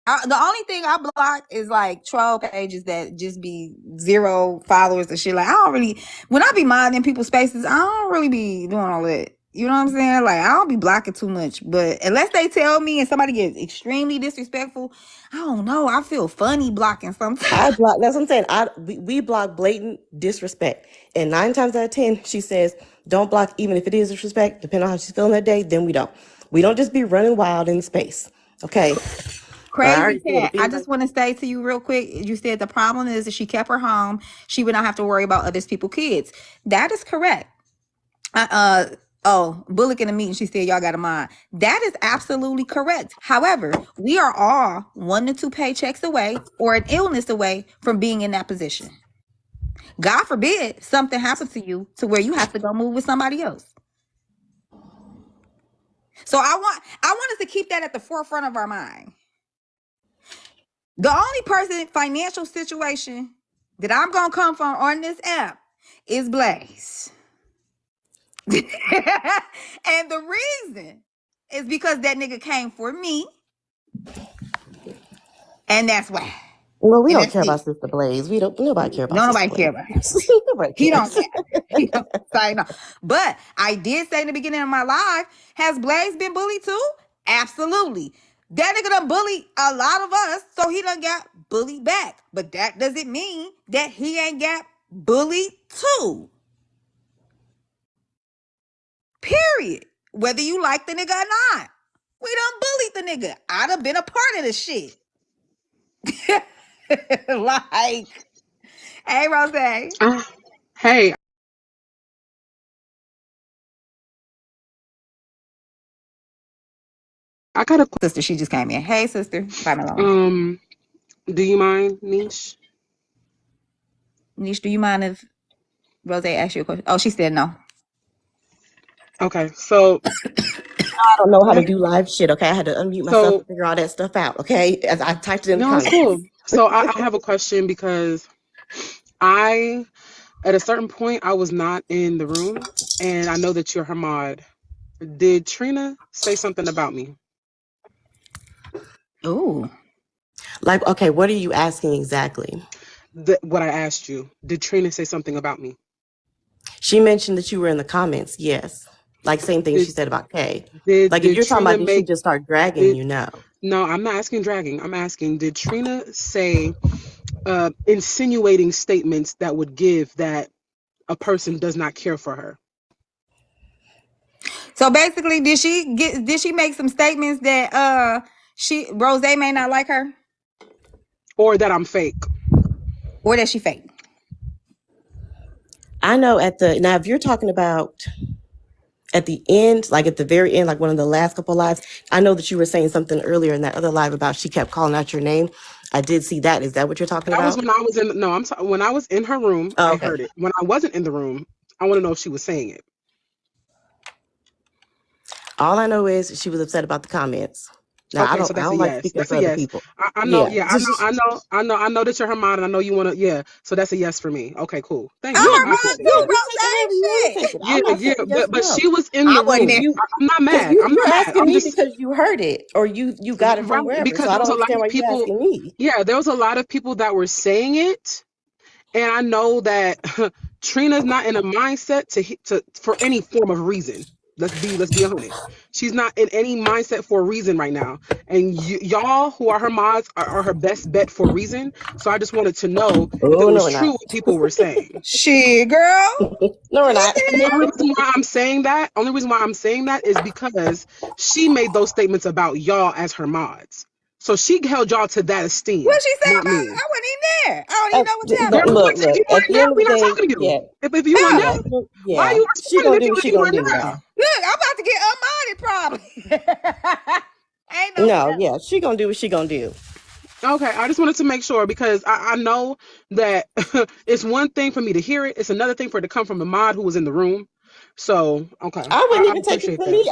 The only thing I block is like troll pages that just be 0 followers and shit. Like I don't really, when I be minding people's spaces, I don't really be doing all that. You know what I'm saying? Like I don't be blocking too much. But unless they tell me and somebody gets extremely disrespectful, I don't know. I feel funny blocking sometimes. I block. That's what I'm saying. We block blatant disrespect, and 9 times out of 10, she says don't block even if it is disrespect. Depending on how she's feeling that day, then we don't. We don't just be running wild in space. Okay. Crazy cat. I just want to say to you real quick. You said the problem is if she kept her home, she would not have to worry about other people's kids. That is correct. Oh, Bullock in the meeting, she said y'all got a mind. That is absolutely correct. However, we are all 1 to 2 paychecks away or an illness away from being in that position. God forbid something happens to you to where you have to go move with somebody else. So I want us to keep that at the forefront of our mind. The only person financial situation that I'm gonna come from on this app is Blaze. And the reason is because that nigga came for me. And that's why. Well, we don't care about Sister Blaze. Nobody care about Sister Blaze. Nobody care about him. He don't care. He don't say no. But I did say in the beginning of my live, has Blaze been bullied too? Absolutely. That nigga done bullied a lot of us, so he done got bullied back. But that doesn't mean that he ain't got bullied too. Period. Whether you like the nigga or not. We done bullied the nigga. I'd have been a part of the shit. Like, hey, Rose. Hey. I got a sister. She just came in. Hey, sister. Do you mind, Niche? Niche, do you mind if Rose asked you a question? Oh, she said no. Okay, so I don't know how to do live shit. Okay, I had to unmute myself to figure all that stuff out. Okay, as I typed it in the comments. Cool. So I have a question because at a certain point, I was not in the room, and I know that you're her mod. Did Trina say something about me? Ooh. Like, okay, what are you asking exactly? What I asked you. Did Trina say something about me? She mentioned that you were in the comments. Yes. Like same thing she said about Kay. Like if you're talking about, did she just start dragging you? No. No, I'm not asking dragging. I'm asking, did Trina say insinuating statements that would give that a person does not care for her? So basically, did she make some statements that Rose may not like her? Or that I'm fake? Or that she fake? I know now if you're talking about at the end, like at the very end, like one of the last couple lives, I know that you were saying something earlier in that other live about she kept calling out your name. I did see that. Is that what you're talking about? That was when I was when I was in her room, I heard it. When I wasn't in the room, I want to know if she was saying it. All I know is she was upset about the comments. Now, okay, so that's a yes. That's a yes. People. I know. Yeah, I know that you're her mom, and I know you want to. Yeah, so that's a yes for me. Okay, cool. Thank you. Yeah. But she was in the room. I'm not mad. You're asking me because you heard it or you got it from wherever. Because so I don't understand why you're asking me. Yeah, there was a lot of people that were saying it, and I know that Trina's not in a mindset to for any form of reason. Let's be honest. She's not in any mindset for a reason right now. And y'all who are her mods are her best bet for a reason. So I just wanted to know if it was true what people were saying. Shit, girl. No, we're not. The only reason why I'm saying that is because she made those statements about y'all as her mods. So she held y'all to that esteem. What she said about me? I wasn't even there. I don't even know what's happening. Look, we're not talking to you. If you want that, why are you responding if you weren't there? Look, I'm about to get unmodded probably. She gonna do what she gonna do. Okay, I just wanted to make sure because I know that it's one thing for me to hear it. It's another thing for it to come from a mod who was in the room. So, okay. I wouldn't even take it from me.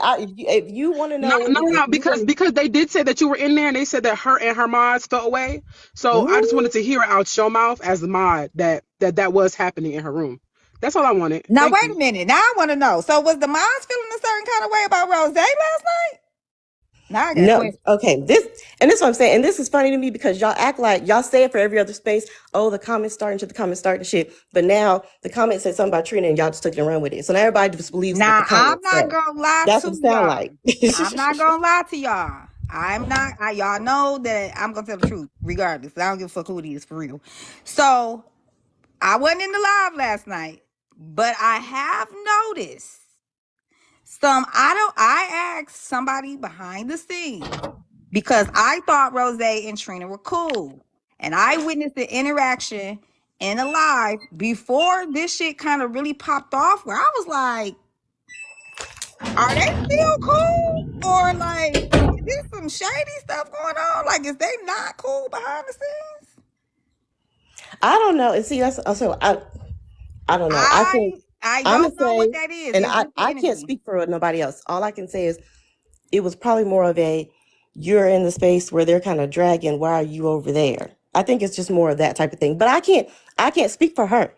If you want to know. No, because they did say that you were in there and they said that her and her mods felt away. So I just wanted to hear it out your mouth as the mod that was happening in her room. That's all I wanted. Now, wait a minute. Now I want to know. So was the mods feeling a certain kind of way about Rose last night? Now I got a No, question. okay. This is what I'm saying, and this is funny to me because y'all act like y'all say it for every other space. Oh, the comments starting to the comments starting shit. But now the comments said something about Trina, and y'all just took it and run with it. So now everybody just believes what the Now I'm comments not say. gonna lie That's what to it sound y'all. like. I'm not gonna lie to y'all. I'm not. Y'all know that I'm gonna tell the truth, regardless. I don't give a fuck who it is for real. So I wasn't in the live last night, but I have noticed some. I asked somebody behind the scenes because I thought Rose and Trina were cool, and I witnessed the interaction in a live before this shit kind of really popped off. Where I was like, are they still cool? Or like, is there some shady stuff going on? Like, is they not cool behind the scenes? I don't know. And see, that's also I don't know. I think I I'm gonna don't know what say, that is. and It's just the I can't energy. speak for nobody else. All I can say is it was probably more of a you're in the space where they're kind of dragging. Why are you over there? I think it's just more of that type of thing. But I can't speak for her.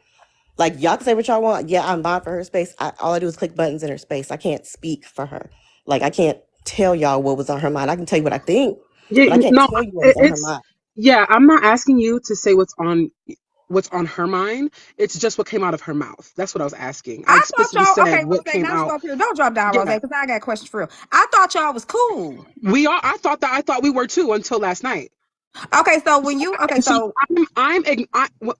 Like y'all can say what y'all want. Yeah, I'm buying for her space. All I do is click buttons in her space. I can't speak for her. Like I can't tell y'all what was on her mind. I can tell you what I think, Yeah, but I can't no, tell you what was on her it's mind. yeah. I'm not asking you to say what's on her mind. It's just what came out of her mouth. That's what I was asking. I I thought explicitly y'all, said okay, what Rose, came now out. stop here. Don't drop down, Rose, Yeah, because I got questions for real. I thought y'all was cool. we are. I thought we were too until last night. Okay, so when you, okay, So so,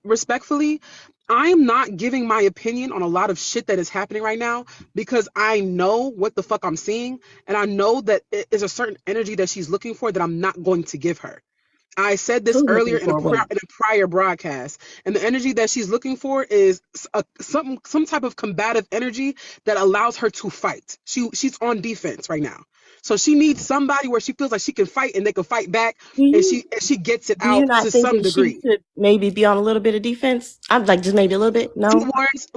respectfully, I'm not giving my opinion on a lot of shit that is happening right now because I know what the fuck I'm seeing, and I know that it is a certain energy that she's looking for that I'm not going to give her. I said this Who's earlier looking for what? in a prior broadcast, and the energy that she's looking for is some type of combative energy that allows her to fight. She's on defense right now, so she needs somebody where she feels like she can fight and they can fight back, Do and you she gets it do you out not to think some that she degree. should maybe be on a little bit of defense? I'm like just maybe a little bit. No. Towards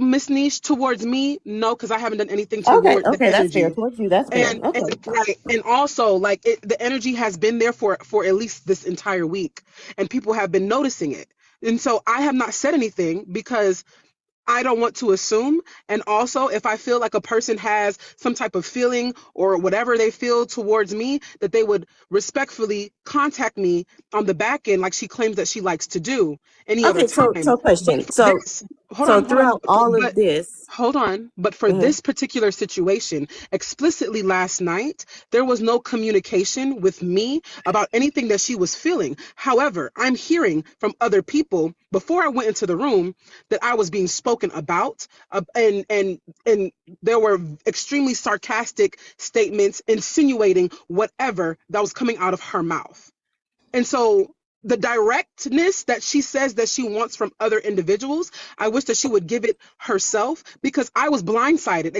Miss Niche towards me, no, because I haven't done anything Okay. toward the Okay. That's fair energy. towards you. That's fair. And Okay. right, and also like the energy has been there for at least this entire week, and people have been noticing it. And so I have not said anything because I don't want to assume. And also, if I feel like a person has some type of feeling or whatever they feel towards me, that they would respectfully contact me on the back end, like she claims that she likes to do any other Okay. time. So But question. for this, hold on. Throughout all of But this. hold on. But for Mhm. this particular situation, explicitly last night, there was no communication with me about anything that she was feeling. However, I'm hearing from other people before I went into the room that I was being spoken about, and there were extremely sarcastic statements insinuating whatever that was coming out of her mouth. And so the directness that she says that she wants from other individuals, I wish that she would give it herself because I was blindsided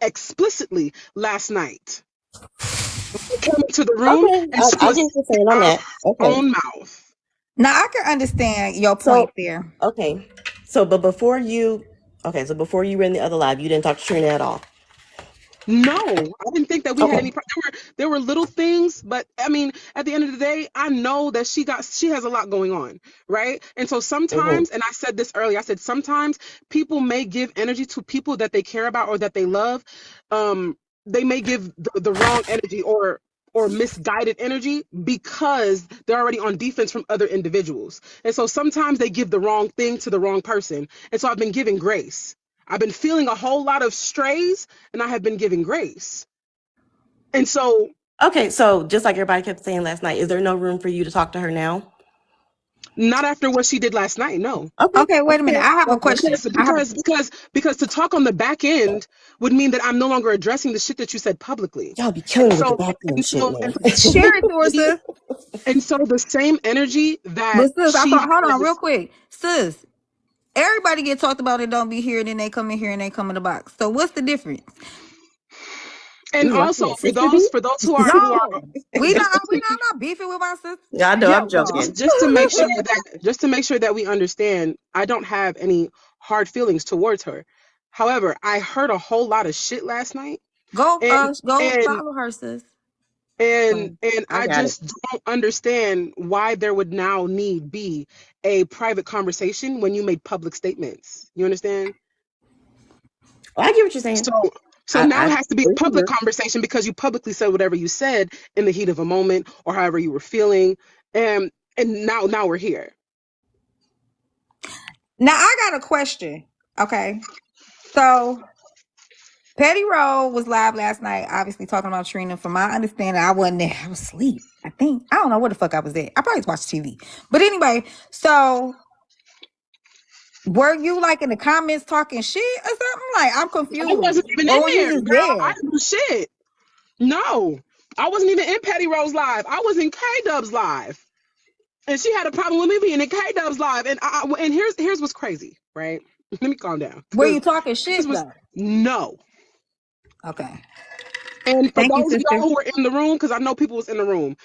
explicitly last night. I came into the room Okay. and she I was get what you're saying on out of that. her Okay. own mouth. now I can understand your point So there. okay. So but before you okay, so before you were in the other live, you didn't talk to Trina at all. No, I didn't think that we had Okay. any. There were little things, but I mean, at the end of the day, I know that she has a lot going on, right? And so Hmm. sometimes, and I said this earlier, I said sometimes people may give energy to people that they care about or that they love. They may give the wrong energy or misguided energy because they're already on defense from other individuals. And so sometimes they give the wrong thing to the wrong person. And so I've been giving grace. I've been feeling a whole lot of strays and I have been giving grace. And so, Okay, so just like everybody kept saying last night, is there no room for you to talk to her now? not after what she did last night, no. Okay, Okay, wait that's a minute. fair. I have a That's fair. question. I have a Because to talk on the back end would mean that I'm no longer addressing the shit that you said publicly. Y'all be And killing me with the so back end and shit, so and man. so the same share it to her, energy sis. and so the same energy that But sis, I she thought, hold on, real has. quick, sis. Everybody get talked about and don't be here, then they come in here and they come in the box. So what's the difference? And Ooh, I also can't sister be. for those who are No, just we not I'm not beefing with my sister. Yeah, I know. yeah, I'm but joking. just to make sure that we understand, I don't have any hard feelings towards her. However, I heard a whole lot of shit last night, and Go and follow her, sis. and I I got it. just don't understand why there would now need be a private conversation when you made public statements. You understand? I get what you're So saying. So now I it has to be a agree. public conversation because you publicly said whatever you said in the heat of a moment or however you were feeling. And now we're here. Now I got a question. Okay. So Petty Roll was live last night, obviously talking about Trina. From my understanding, I wasn't there. I was asleep. I think. I don't know where the fuck I was at. I probably watched TV. But anyway, so were you like in the comments talking shit or something? Like, I'm I wasn't confused. even in Or were you there, just girl. I there? didn't do shit. No, I wasn't even in Petty Rose live. I was in K Dub's live, and she had a problem with me being in K Dub's live. And here's what's crazy, right? Let me calm down Were you because talking this shit was though? no. Okay. And for Thank you, those of y'all sister. who were in the room, because I know people was in the room,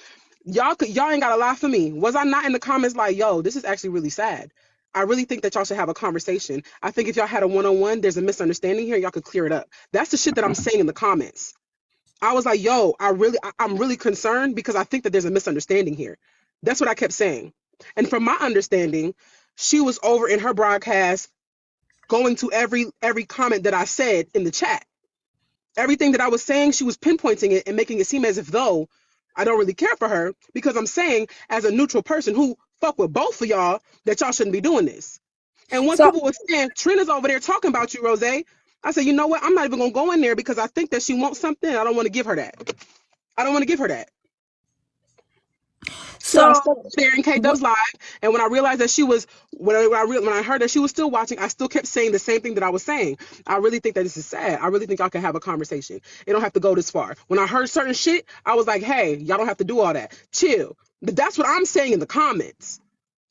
y'all ain't gotta lie for me. Was I not in the comments like, yo, this is actually really sad? I really think that y'all should have a conversation. I think if y'all had a one-on-one, there's a misunderstanding here. Y'all could clear it up. That's the shit that I'm saying in the comments. I was like, yo, I'm really concerned because I think that there's a misunderstanding here. That's what I kept saying. And from my understanding, she was over in her broadcast going to every comment that I said in the chat. Everything that I was saying, she was pinpointing it and making it seem as if though I don't really care for her because I'm saying as a neutral person who fuck with both of y'all that y'all shouldn't be doing this. And once So people were saying Trina's over there talking about you, Rose, I said, you know what? I'm not even gonna go in there because I think that she wants something. I don't want to give her that. I don't want to give her that. So I so stuck there in K what Dub's live, and when I realized that she was, when I heard that she was still watching, I still kept saying the same thing that I was saying. I really think that this is sad. I really think y'all can have a conversation. It don't have to go this far. When I heard certain shit, I was like, hey, y'all don't have to do all that. Chill. But that's what I'm saying in the comments.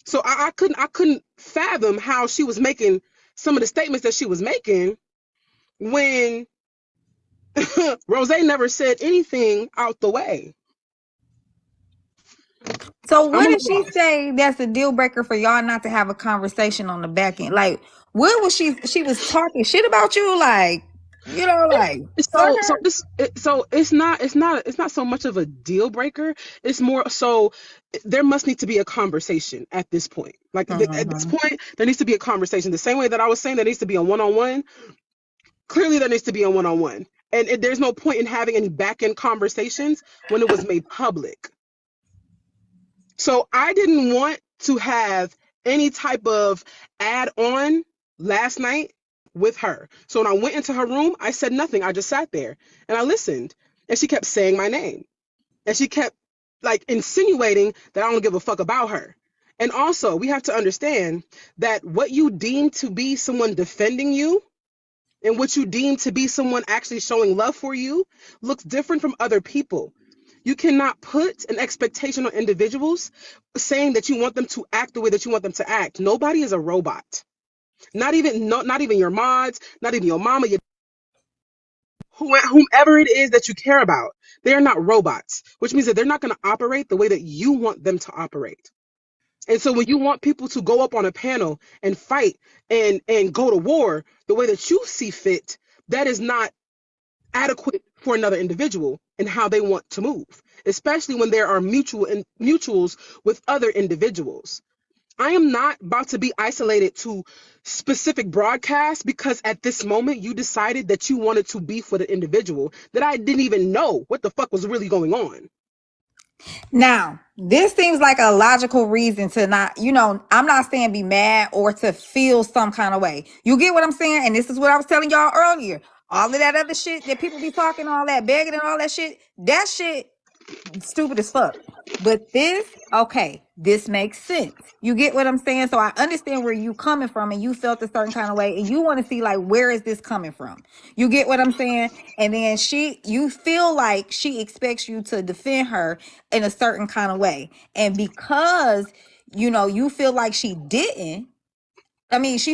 So I couldn't fathom how she was making some of the statements that she was making when Rose never said anything out the way. so I'm what a did little she lost. say that's a deal breaker for y'all not to have a conversation on the back end? Like, what was she was talking shit about you, like, like So sucker? it's not so much of a deal breaker. It's more so there must need to be a conversation at this point. Like at this Mm-hmm. point, there needs to be a conversation. The same way that I was saying there needs to be a one-on-one. Clearly, there needs to be a one-on-one, and there's no point in having any back-end conversations when it was made public. So I didn't want to have any type of add on last night with her. So when I went into her room, I said nothing. I just sat there and I listened. And she kept saying my name. And she kept like insinuating that I don't give a fuck about her. And also, we have to understand that what you deem to be someone defending you and what you deem to be someone actually showing love for you looks different from other people. You cannot put an expectation on individuals saying that you want them to act the way that you want them to act. Nobody is a robot. Not even your mods, not even your mama, whomever it is that you care about. They are not robots, which means that they're not going to operate the way that you want them to operate. And so when you want people to go up on a panel and fight and go to war the way that you see fit, that is not adequate for another individual and how they want to move, especially when there are mutuals with other individuals. I am not about to be isolated to specific broadcasts because at this moment you decided that you wanted to beef with an individual that I didn't even know what the fuck was really going on. Now, this seems like a logical reason to not, I'm not saying be mad or to feel some kind of way. You get what I'm saying? And this is what I was telling y'all earlier. All of that other shit that people be talking, all that begging and all that shit stupid as fuck. But this, okay, this makes sense. You get what I'm saying? So I understand where you coming from and you felt a certain kind of way and you want to see like where is this coming from? You get what I'm saying? And then you feel like she expects you to defend her in a certain kind of way. And because you feel like she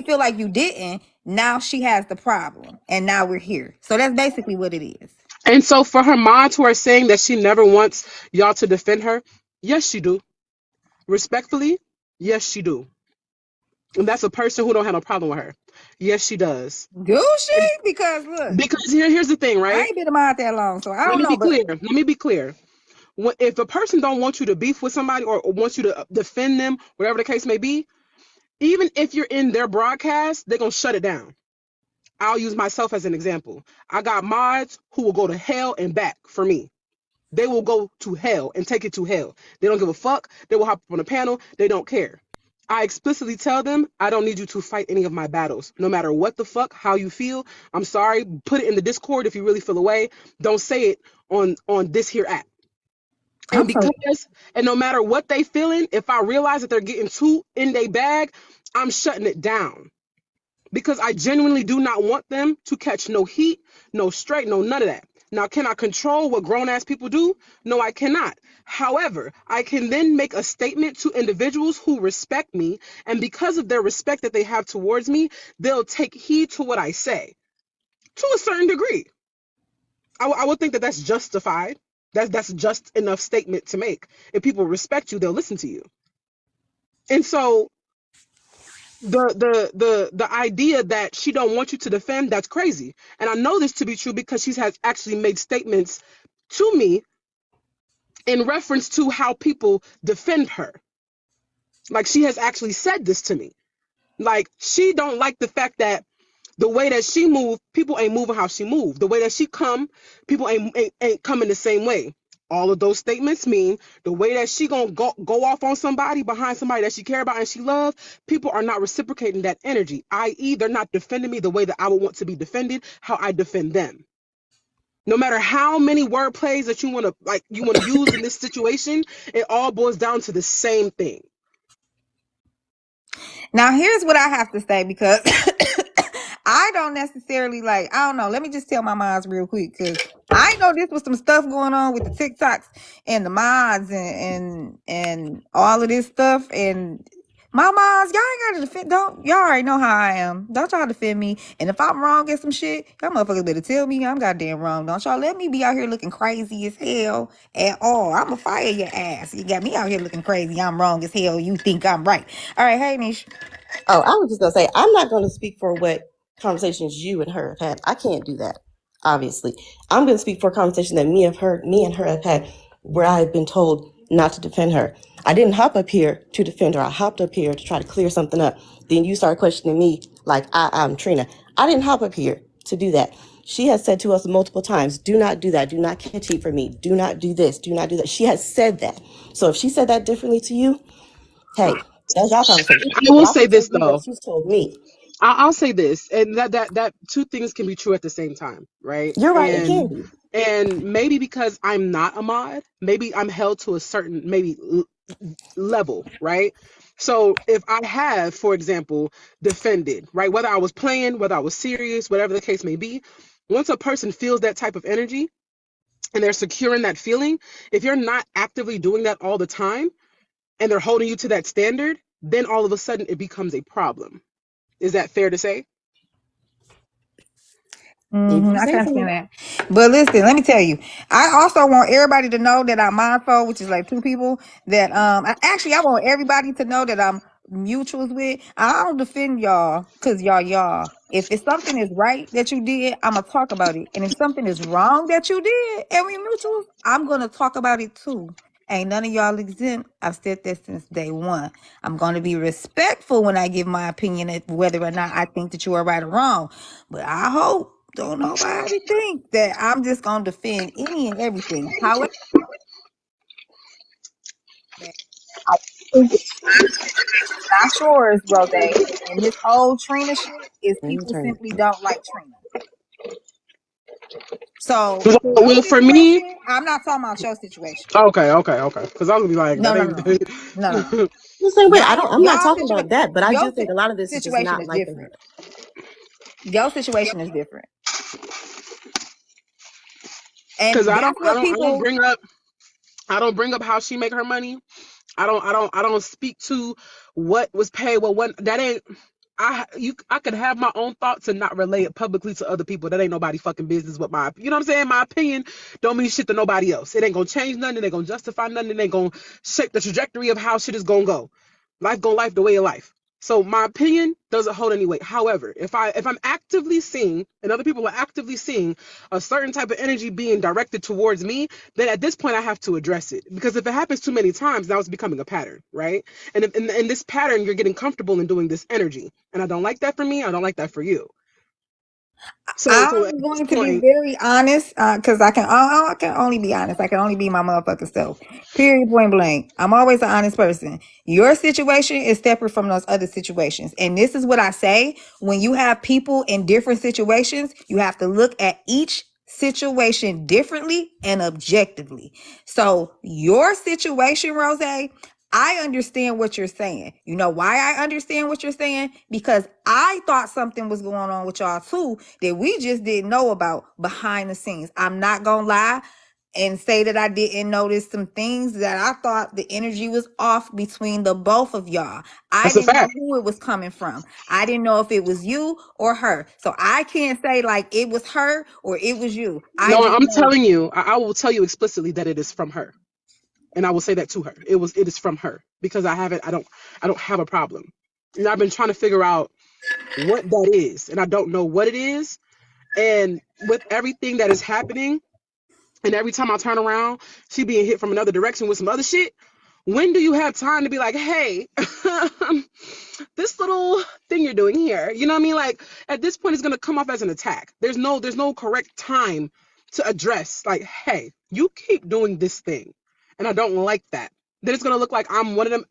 feel like you didn't, now she has the problem. And now we're here. So that's basically what it is. And so for her mods who are saying that she never wants y'all to defend her, yes, she do. Respectfully, yes, she do. And that's a person who don't have no problem with her. Yes, she does. Do And she? Because look, because here's the thing, I right? ain't been in mine that long, so I Let don't me know. be But clear. Let me be clear. If a person don't want you to beef with somebody or wants you to defend them, whatever the case may be, even if you're in their broadcast, they're gonna shut it down. I'll use myself as an example. I got mods who will go to hell and back for me. They will go to hell and take it to hell. They don't give a fuck. They will hop up on a panel. They don't care. I explicitly tell them, I don't need you to fight any of my battles. No matter what the fuck, how you feel. I'm sorry. Put it in the Discord if you really feel away. Don't say it on this here app. And I'm so because, and no matter what they feeling, if I realize that they're getting too in their bag, I'm shutting it down. Because I genuinely do not want them to catch no heat, no straight, no none of that. Now, can I control what grown ass people do? No, I cannot. However, I can then make a statement to individuals who respect me, and because of their respect that they have towards me, they'll take heed to what I say to a certain degree. I would think that that's justified. That's just enough statement to make. If people respect you, they'll listen to you. And so the idea that she don't want you to defend, that's crazy. And I know this to be true because she has actually made statements to me in reference to how people defend her. Like she has actually said this to me. Like she don't like the fact that the way that she move, people ain't moving how she move. The way that she come, people ain't coming the same way. All of those statements mean the way that she gonna go off on somebody behind somebody that she care about and she love, people are not reciprocating that energy, i.e. they're not defending me the way that I would want to be defended, how I defend them. No matter how many word plays that you want to use in this situation, it all boils down to the same thing. Now, here's what I have to say because I don't necessarily like, I don't know. Let me just tell my mods real quick because I know this was some stuff going on with the TikToks and the mods and all of this stuff. And my mods, y'all ain't got to defend. Don't, y'all already know how I am. Don't y'all defend me. And if I'm wrong in some shit, y'all motherfuckers better tell me I'm goddamn wrong. Don't y'all let me be out here looking crazy as hell at all. I'm going to fire your ass. You got me out here looking crazy. I'm wrong as hell. You think I'm right. All right. Hey, Nish. Oh, I was just gonna say I'm not gonna speak for what conversations you and her have had. I can't do that. Obviously, I'm gonna speak for a conversation that me and her have had, where I have been told not to defend her. I didn't hop up here to defend her. I hopped up here to try to clear something up. Then you start questioning me like I'm Trina. I didn't hop up here to do that. She has said to us multiple times, do not do that. Do not catch heat for me. Do not do this. Do not do that. She has said that. So if she said that differently to you, hey, that's your conversation. I But will I say can tell this you what though. she's told me. I'll say this, and that two things can be true at the same time, right? You're right, it can be. And maybe because I'm not a mod, maybe I'm held to a certain maybe level, right? So if I have, for example, defended, right, whether I was playing, whether I was serious, whatever the case may be, once a person feels that type of energy and they're secure in that feeling, if you're not actively doing that all the time and they're holding you to that standard, then all of a sudden it becomes a problem. Is that fair to say? If you I say can so. understand that. But listen, let me tell you. I also want everybody to know that I'm mindful, which is like two people that I want everybody to know that I'm mutuals with. I don't defend y'all because y'all. If something is right that you did, I'm gonna talk about it. And if something is wrong that you did and we mutuals, I'm gonna talk about it too. Ain't none of y'all exempt. I've said that since day one. I'm going to be respectful when I give my opinion at whether or not I think that you are right or wrong. But I hope don't nobody think that I'm just going to defend any and everything. However, I think it's my opinion, not yours, Rose. And this whole Trina shit is Let me people turn simply it. don't like Trina. So for your Well, for me, situation, I'm not talking about your situation. okay. Because I was gonna be like, No, that no, ain't. no, no, no, no, no. The same way. Y'all, I'm not y'all talking situation, about that, but I do your think a lot of this is just situation not is liking different. her. Your situation is different, Because and that's what I don't people. bring up how she make her money. I don't speak to what was paid. Well, what that ain't. I could have my own thoughts and not relay it publicly to other people. That ain't nobody fucking business with my, you know what I'm saying? My opinion don't mean shit to nobody else. It ain't gonna change nothing. It ain't gonna justify nothing. It ain't gonna shape the trajectory of how shit is gonna go. Life gonna life the way of life. So my opinion doesn't hold any weight. However, if I'm actively seeing and other people are actively seeing a certain type of energy being directed towards me, then at this point I have to address it. Because if it happens too many times, now it's becoming a pattern, right? And in this pattern, you're getting comfortable in doing this energy. And I don't like that for me. I don't like that for you. So at I'm this going to be point, very honest because I can only be honest. I can only be my motherfucking self. Period. Point blank. I'm always an honest person. Your situation is separate from those other situations, and this is what I say: when you have people in different situations, you have to look at each situation differently and objectively. So your situation, Rose, I understand what you're saying. You know why I understand what you're saying? Because I thought something was going on with y'all too that we just didn't know about behind the scenes. I'm not gonna lie and say that I didn't notice some things that I thought the energy was off between the both of y'all. I that's a didn't know fact. who it was coming from. I didn't know if it was you or her. So I can't say like it was her or it was you. I No, just I'm know. telling you, I will tell you explicitly that it is from her. And I will say that to her. It is from her because I don't have a problem. And I've been trying to figure out what that is, and I don't know what it is. And with everything that is happening, and every time I turn around, she being hit from another direction with some other shit. When do you have time to be like, hey, this little thing you're doing here, you know what I mean? Like at this point, it's gonna come off as an attack. There's no correct time to address. Like, hey, you keep doing this thing, and I don't like that. Then it's gonna look like I'm one of them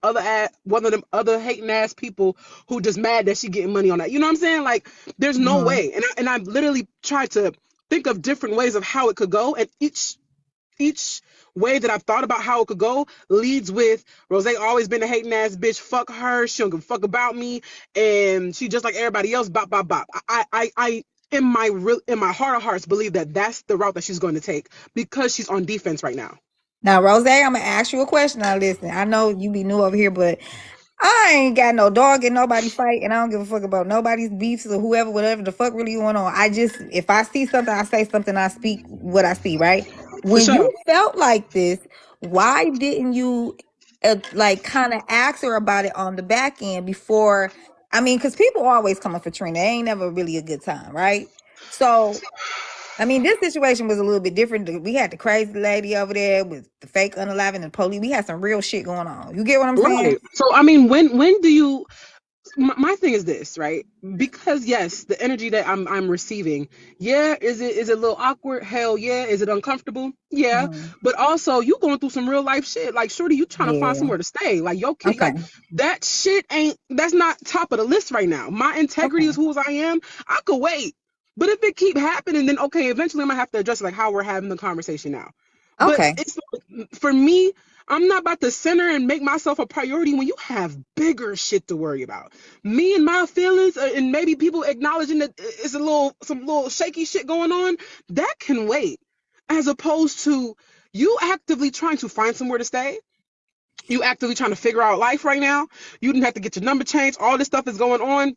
other hating ass people who just mad that she getting money on that. You know what I'm saying? Like, there's no Mhm. way. And I literally tried to think of different ways of how it could go, and each way that I've thought about how it could go leads with Rose always been a hating ass bitch. Fuck her. She don't give a fuck about me, and she just like everybody else. Bop bop bop. I in my heart of hearts believe that that's the route that she's going to take because she's on defense right now. Now, Rose, I'm gonna ask you a question. Now, listen, I know you be new over here, but I ain't got no dog in nobody fight, and I don't give a fuck about nobody's beefs or whoever, whatever the fuck really going on. I just, if I see something, I say something. I speak what I see. Right? For When sure. you felt like this, why didn't you, like, kind of ask her about it on the back end before? I mean, because people always coming for Trina. It ain't never really a good time, right? So I mean, this situation was a little bit different. We had the crazy lady over there with the fake unalive and the police. We had some real shit going on. You get what I'm saying? Right. So I mean, when do you my thing is this, right? Because yes, the energy that I'm receiving, yeah, is it a little awkward? Hell yeah. Is it uncomfortable? Yeah. Mm, But also you going through some real life shit. Like shorty, you trying to find yeah. somewhere to stay. Like your kid, Okay. like that shit ain't that's not top of the list right now. My integrity is Okay. who as I am. I could wait. But if it keep happening, then okay, eventually I'm gonna have to address like how we're having the conversation now. But Okay. it's for me, I'm not about to center and make myself a priority when you have bigger shit to worry about. Me and my feelings, and maybe people acknowledging that it's some little shaky shit going on, that can wait. As opposed to you actively trying to find somewhere to stay, you actively trying to figure out life right now. You didn't have to get your number changed. All this stuff is going on.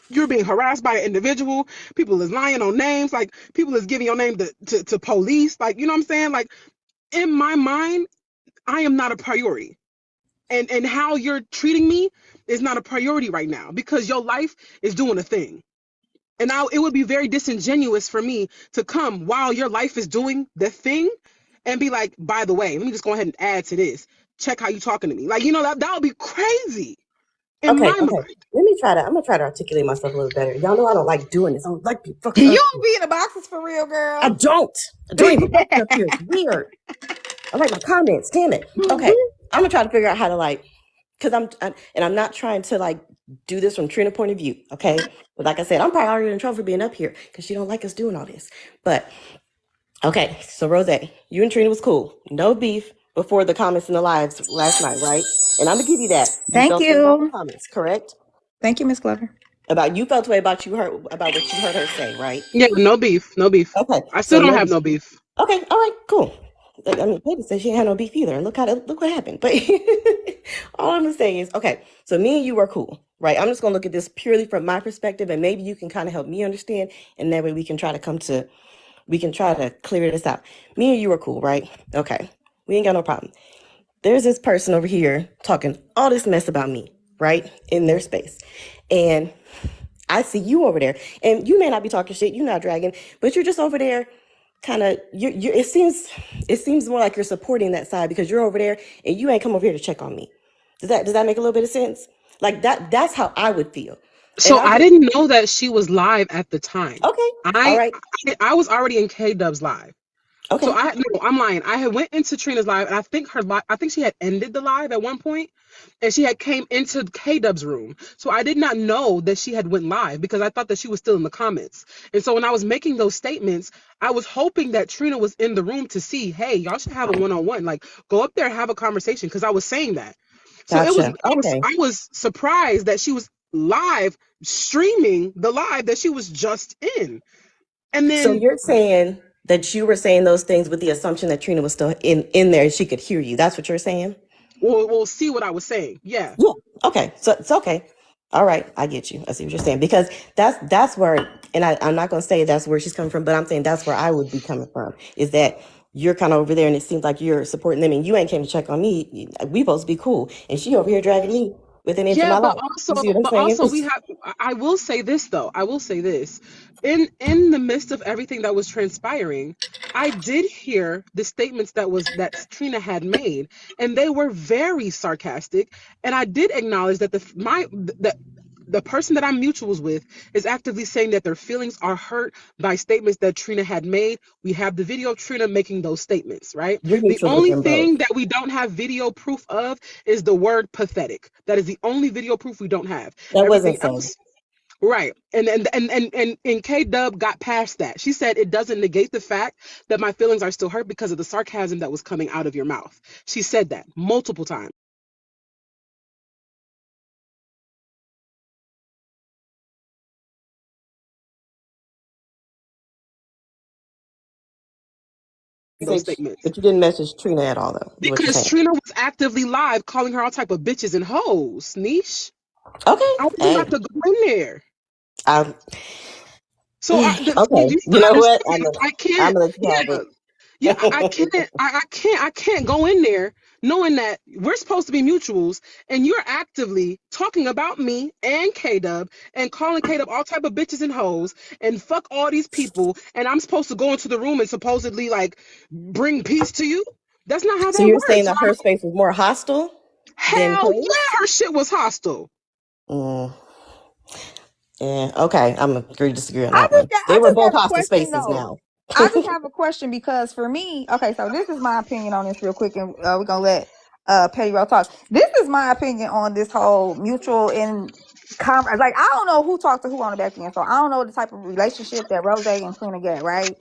You're being harassed by an individual. People is lying on names. Like people is giving your name to police. Like, you know what I'm saying? Like in my mind, I am not a priority. And how you're treating me is not a priority right now because your life is doing a thing. And now it would be very disingenuous for me to come while your life is doing the thing and be like, by the way, let me just go ahead and add to this. Check how you talking to me. Like, that would be crazy in Okay, my okay. mind. I'm gonna try to articulate myself a little better. Y'all know I don't like doing this. I don't like being fucked You up. don't be in the boxes for real, I girl. don't. I don't even like it up here. It's weird. I like my comments. Damn it. Okay. I'm gonna try to figure out how to like, because and I'm not trying to like do this from Trina's point of view. Okay. But like I said, I'm probably already in trouble for being up here because she don't like us doing all this. But okay. So Rose, you and Trina was cool. No beef before the comments in the lives last night, right? And I'm gonna give you that. You Thank felt the way about the you. comments, correct? Thank you, Miss Glover. About you felt the way about about what you heard her say, right? Yeah, no beef. No beef. Okay. I So still don't no have beef. no beef. Okay, all right, cool. I mean, Baby said she ain't had no beef either, and look what happened. But all I'm saying is, okay, so me and you are cool, right? I'm just gonna look at this purely from my perspective, and maybe you can kind of help me understand, and that way we can try to clear this out. Me and you are cool, right? Okay, we ain't got no problem. There's this person over here talking all this mess about me, right, in their space, and I see you over there, and you may not be talking shit, you're not dragging, but you're just over there kind of you it seems more like you're supporting that side because you're over there and you ain't come over here to check on me. Does that make a little bit of sense? Like that's how I would feel. So I didn't know that she was live at the time. Okay. All I right. I was already in K Dub's live. So Okay. no, I'm lying. I had went into Trina's live, and I think I think she had ended the live at one point, and she had came into K Dub's room. So I did not know that she had went live because I thought that she was still in the comments. And so when I was making those statements, I was hoping that Trina was in the room to see, hey, y'all should have a one-on-one, like go up there and have a conversation, because I was saying that. So Gotcha. Okay. I was surprised that she was live streaming the live that she was just in. And So then you're saying that you were saying those things with the assumption that Trina was still in there and she could hear you. That's what you're saying? we'll see what I was saying. Yeah. Yeah. Okay. So it's okay. All right. I get you. I see what you're saying. Because that's where, and I'm not going to say that's where she's coming from, but I'm saying that's where I would be coming from, is that you're kind of over there and it seems like you're supporting them and you ain't came to check on me. We supposed to be cool. And she over here dragging me with an inch of Yeah, my life. You see what I'm but saying? also we have, I will say this though. I will say this. In the midst of everything that was transpiring, I did hear the statements that Trina had made, and they were very sarcastic. And I did acknowledge that the person that I'm mutuals with is actively saying that their feelings are hurt by statements that Trina had made. We have the video of Trina making those statements, right? We're The mutuals with only them both. thing that we don't have video proof of is the word pathetic. That is the only video proof we don't have. That Everything wasn't said. else, right. And K Dub got past that. She said it doesn't negate the fact that my feelings are still hurt because of the sarcasm that was coming out of your mouth. She said that multiple times. Those Message, statements. but you didn't message Trina at all, though, is what you're Because saying. Trina was actively live calling her all type of bitches and hoes, niche. Okay. I wasn't Hey, about to go in there. I, So okay. you You know what? understand? I I'm can't. gonna let you have Yeah, it. yeah. I can't go in there knowing that we're supposed to be mutuals, and you're actively talking about me and K Dub and calling K Dub all type of bitches and hoes and fuck all these people, and I'm supposed to go into the room and supposedly like bring peace to you. That's not how So that you're saying works. So that her space was more hostile than hell hers? yeah, her shit was hostile. Mm, yeah. Okay. I'm gonna agree to disagree on I that just one. got, They I were just both got a hostile question spaces though. now. I just have a question because for me, okay, so this is my opinion on this real quick, and we're gonna let Petty Roll talk. This is my opinion on this whole mutual in like I don't know who talked to who on the back end, so I don't know the type of relationship that Rose and Trina get, right?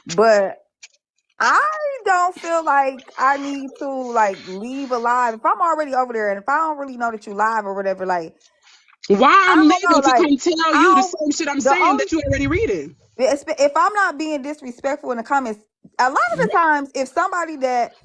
But I don't feel like I need to like leave alive if I'm already over there, and if I don't really know that you live or whatever, like Why I I'm don't know, leaving to like come tell I you the don't. same shit I'm The saying only that you already reading? if I'm not being disrespectful in the comments, a lot of the times, if somebody that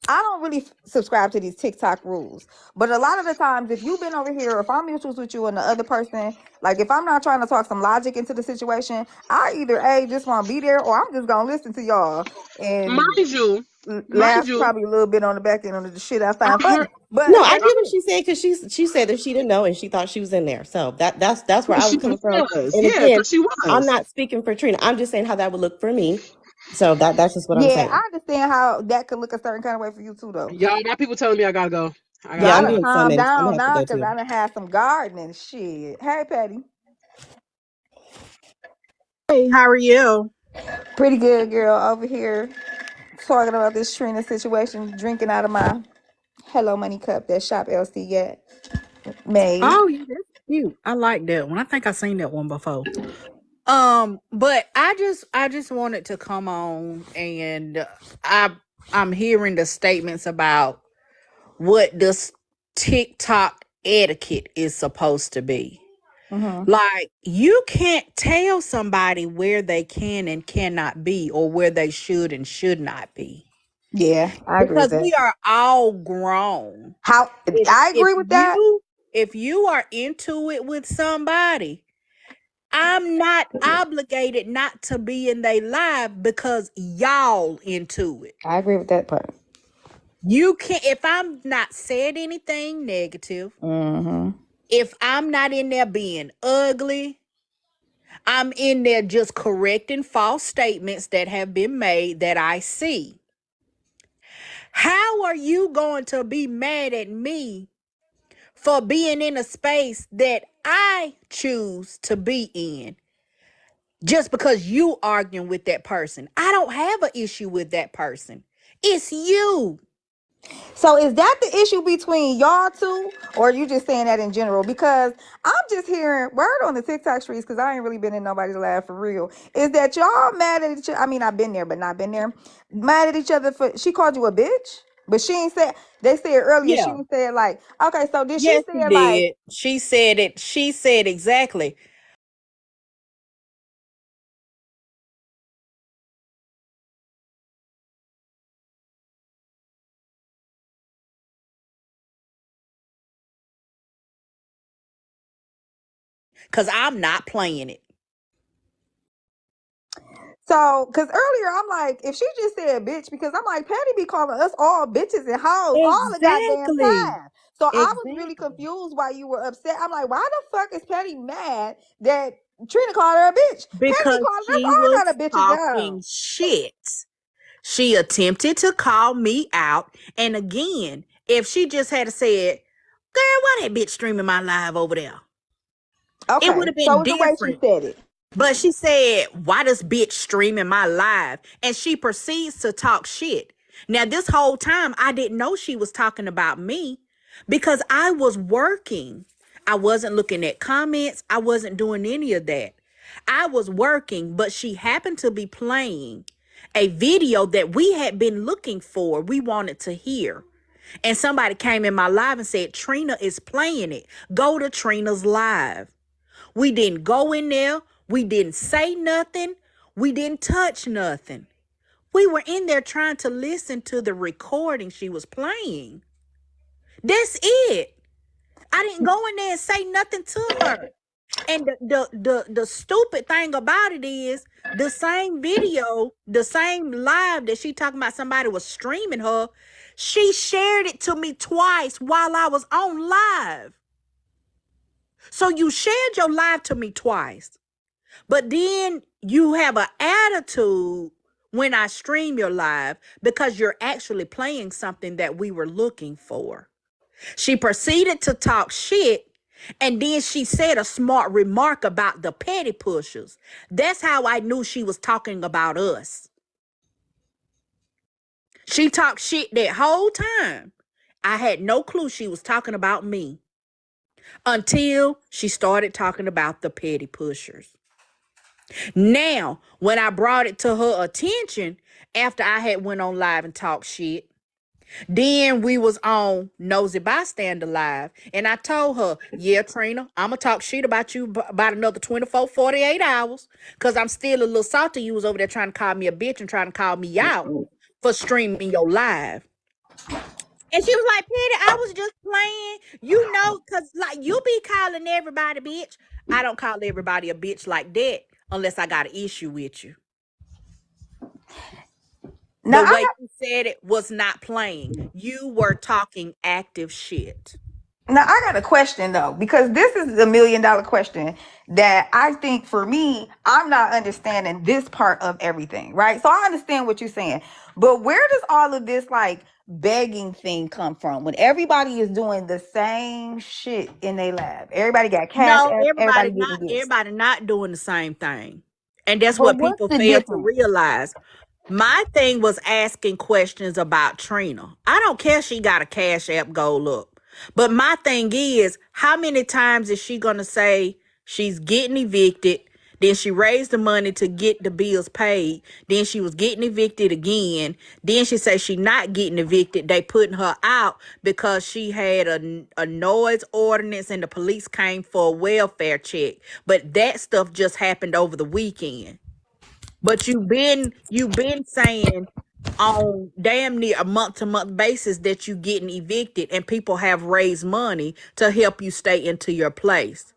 I don't really subscribe to these TikTok rules, but a lot of the times, if you've been over here, if I'm mutuals with you and the other person, like if I'm not trying to talk some logic into the situation, I either A, just want to be there, or I'm just gonna listen to y'all and Mind you, mind laugh you, probably a little bit on the back end of the shit I I find heard funny. But No, I at get what she's saying because she said that she didn't know and she thought she was in there. So that's where I was she coming from. was. And Yeah, again, because she I'm was. not speaking for Trina. I'm just saying how that would look for me. So that's just what I'm yeah, I saying. understand how that could look a certain kind of way for you too, though. Y'all, my people telling me I gotta go. I Y'all Yeah, I'm gotta. done doing calm Summons. I'm down gonna have to now go because too. I done had some gardening shit. Hey, Patty. Hey, how are you? Pretty good, girl, over here talking about this Trina situation, drinking out of my Hello Money cup that Shop LC got made. Oh, yeah, that's cute. I like that one. I think I seen that one before. But I just wanted to come on and I'm hearing the statements about what this TikTok etiquette is supposed to be. Mm-hmm. Like you can't tell somebody where they can and cannot be or where they should and should not be. Yeah, I agree with Because that. we are all grown. How if I if agree with that. you are into it with somebody, I'm not obligated not to be in their life because y'all into it. I agree with that part. You can't, if I'm not said anything negative, Mm-hmm. if I'm not in there being ugly, I'm in there just correcting false statements that have been made that I see. How are you going to be mad at me for being in a space that I choose to be in just because you arguing with that person. I don't have an issue with that person. It's you. So is that the issue between y'all two, or are you just saying that in general? Because I'm just hearing word on the TikTok streets, because I ain't really been in nobody's lab for real. Is that y'all mad at each other? I mean, I've been there, but not been there. Mad at each other for she called you a bitch, but she ain't said. They said earlier she Yeah. ain't said like, okay, so did she Yes, say she it like, did. She said it. She said exactly. Because I'm not playing it. so? Because earlier I'm like, if she just said bitch, because I'm like, Patty be calling us all bitches and hoes all the goddamn Exactly. time. So I was really Exactly. confused why you were upset. I'm like, why the fuck is Patty mad that Trina called her a bitch? Patty be Because calling us she all was kind of bitches out. talking shit. She attempted to call me out. And again, if she just had said, girl, why that bitch streaming my live over there? It would Okay, have so been it's the way she different. said it. But she said, why does bitch streaming my live? And she proceeds to talk shit. Now, this whole time, I didn't know she was talking about me because I was working. I wasn't looking at comments. I wasn't doing any of that. I was working, but she happened to be playing a video that we had been looking for. We wanted to hear. And somebody came in my live and said, Trina is playing it. Go to Trina's live. We didn't go in there. We didn't say nothing. We didn't touch nothing. We were in there trying to listen to the recording she was playing. That's it. I didn't go in there and say nothing to her. And the stupid thing about it is the same video, the same live that she talking about somebody was streaming her, she shared it to me twice while I was on live. So you shared your live to me twice. But then you have an attitude when I stream your live because you're actually playing something that we were looking for. She proceeded to talk shit, and then she said a smart remark about the petty pushers. That's how I knew she was talking about us. She talked shit that whole time. I had no clue she was talking about me until she started talking about the petty pushers. Now, when I brought it to her attention after I had went on live and talked shit, then we was on Nosy Bystander Live, and I told her, yeah, Trina, I'm going to talk shit about you about another 24, 48 hours, because I'm still a little salty. You was over there trying to call me a bitch and trying to call me out for streaming your live. And she was like, Petty, I was just playing, because like you be calling everybody bitch. I don't call everybody a bitch like that unless I got an issue with you. Now The I way you said it was not playing. You were talking active shit. Now I got a question though, because this is the $1,000,000 question that I think for me, I'm not understanding this part of everything, right? So I understand what you're saying, but where does all of this like begging thing come from when everybody is doing the same shit in their lab? Everybody got cash No, app, everybody getting gifts. everybody not doing the same thing. And that's But what what's people the fail to difference? realize. My thing was asking questions about Trina. I don't care if she got a cash app goal up. But my thing is, how many times is she going to say she's getting evicted? Then she raised the money to get the bills paid. Then she was getting evicted again. Then she says she not getting evicted. They putting her out because she had a noise ordinance and the police came for a welfare check. But that stuff just happened over the weekend. But you've been saying on damn near a month to month basis that you getting evicted and people have raised money to help you stay into your place.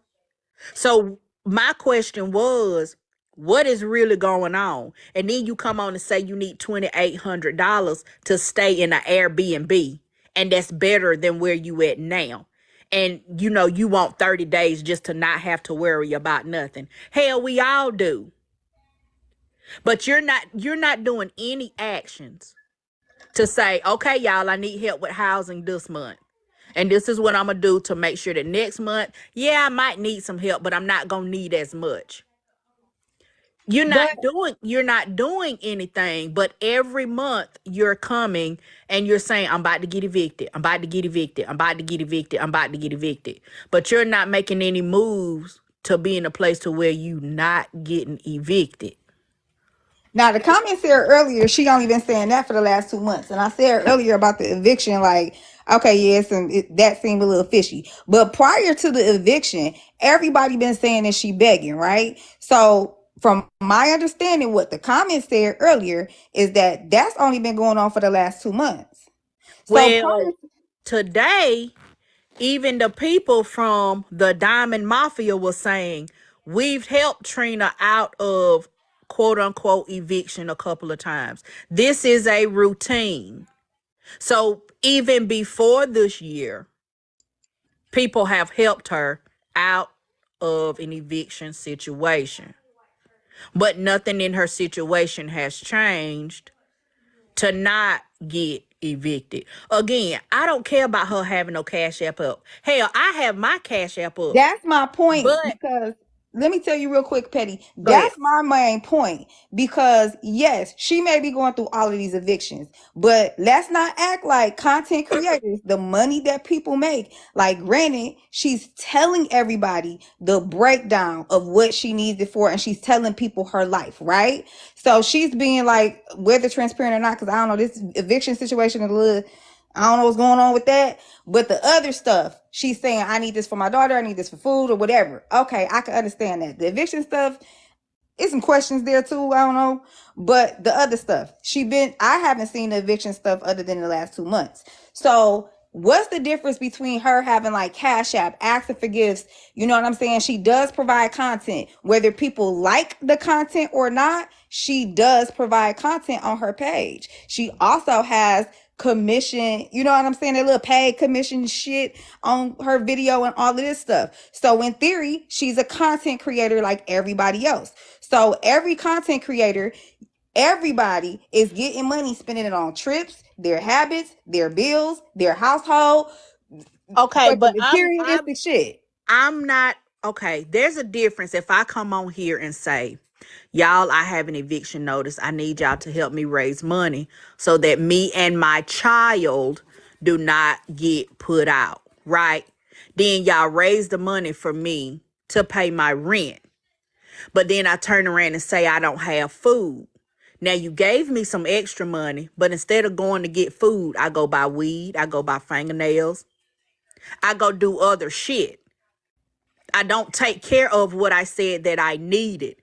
So my question was, what is really going on? And then you come on and say you need $2,800 to stay in an Airbnb, and that's better than where you at now. And you want 30 days just to not have to worry about nothing. Hell, we all do. But you're not doing any actions to say, okay, y'all, I need help with housing this month. And this is what I'm going to do to make sure that next month, yeah, I might need some help, but I'm not going to need as much. But You're not doing anything, but every month you're coming and you're saying, I'm about to get evicted. I'm about to get evicted. I'm about to get evicted. I'm about to get evicted. But you're not making any moves to be in a place to where you not getting evicted. now the comment said earlier, she only been saying that for the last 2 months. And I said earlier about the eviction, like, okay, yes, and that seemed a little fishy. But prior to the eviction, everybody been saying that she begging, right? So from my understanding, what the comment said earlier is that that's only been going on for the last 2 months. So prior, Well, today, even the people from the Diamond Mafia was saying, we've helped Trina out of quote unquote eviction a couple of times. This is a routine. So even before this year, people have helped her out of an eviction situation. But nothing in her situation has changed to not get evicted. Again, I don't care about her having no cash app up. Hell, I have my cash app up. that's my point, But because let me tell you real quick, Petty. go ahead. That's my main point. Because yes, she may be going through all of these evictions, but let's not act like content creators, the money that people make. Like, granted, she's telling everybody the breakdown of what she needs it for, and she's telling people her life, right? So she's being like, whether transparent or not, because I don't know, this eviction situation is a little, I don't know what's going on with that. But the other stuff, she's saying, I need this for my daughter, I need this for food or whatever. Okay, I can understand that. The eviction stuff, it's some questions there too. I don't know. But the other stuff, I haven't seen the eviction stuff other than the last 2 months. So what's the difference between her having like Cash App, asking for gifts? You know what I'm saying? She does provide content. Whether people like the content or not, she does provide content on her page. She also has commission, you know what I'm saying? That little paid commission shit on her video and all of this stuff. So in theory, she's a content creator like everybody else. So every content creator, everybody is getting money, spending it on trips, their habits, their bills, their household, Okay, fucking but materialistic shit. I'm not okay. There's a difference if I come on here and say, y'all, I have an eviction notice. I need y'all to help me raise money so that me and my child do not get put out, right? Then y'all raise the money for me to pay my rent. But then I turn around and say I don't have food. Now you gave me some extra money, but instead of going to get food, I go buy weed, I go buy fingernails, I go do other shit. I don't take care of what I said that I needed.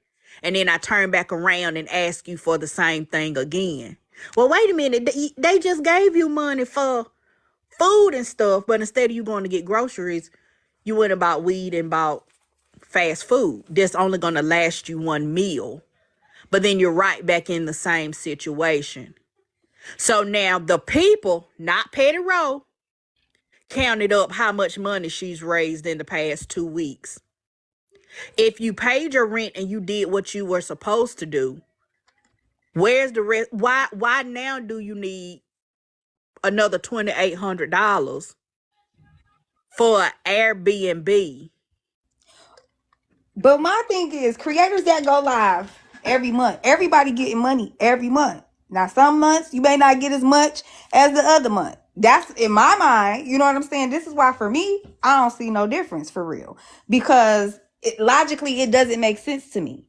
And then I turn back around and ask you for the same thing again. Well, wait a minute. They just gave you money for food and stuff, but instead of you going to get groceries, you went and bought weed and bought fast food. That's only going to last you one meal. But then you're right back in the same situation. So now the people, not Petty Row, counted up how much money she's raised in the past 2 weeks. If you paid your rent and you did what you were supposed to do, where's the rest? Why now do you need another $2,800 for an Airbnb? But my thing is, creators that go live every month, everybody getting money every month. Now, some months you may not get as much as the other month. That's in my mind. You know what I'm saying? This is why for me, I don't see no difference for real. Because logically, it doesn't make sense to me.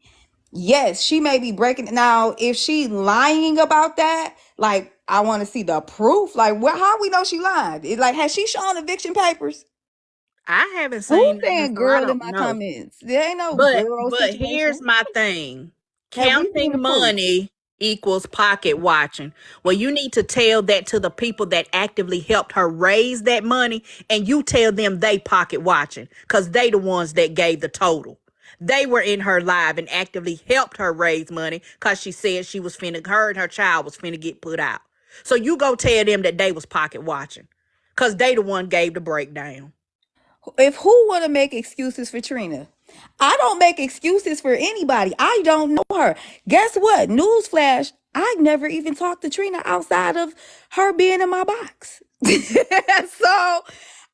Yes, she may be breaking. Now, if she lying about that, like, I want to see the proof. Like, how we know she lied? Like, has she shown eviction papers? I haven't Who's seen nothing, saying so I girl in don't my know. comments? There ain't no But girl but here's situation. my thing. Have we seen Counting the proof? money equals pocket watching. Well, you need to tell that to the people that actively helped her raise that money, and you tell them they pocket watching because they the ones that gave the total. They were in her live and actively helped her raise money because she said she was finna, her and her child was finna get put out. So you go tell them that they was pocket watching because they the one gave the breakdown. If who want to make excuses for Trina? I don't make excuses for anybody. I don't know her. Guess what? Newsflash, I never even talked to Trina outside of her being in my box. So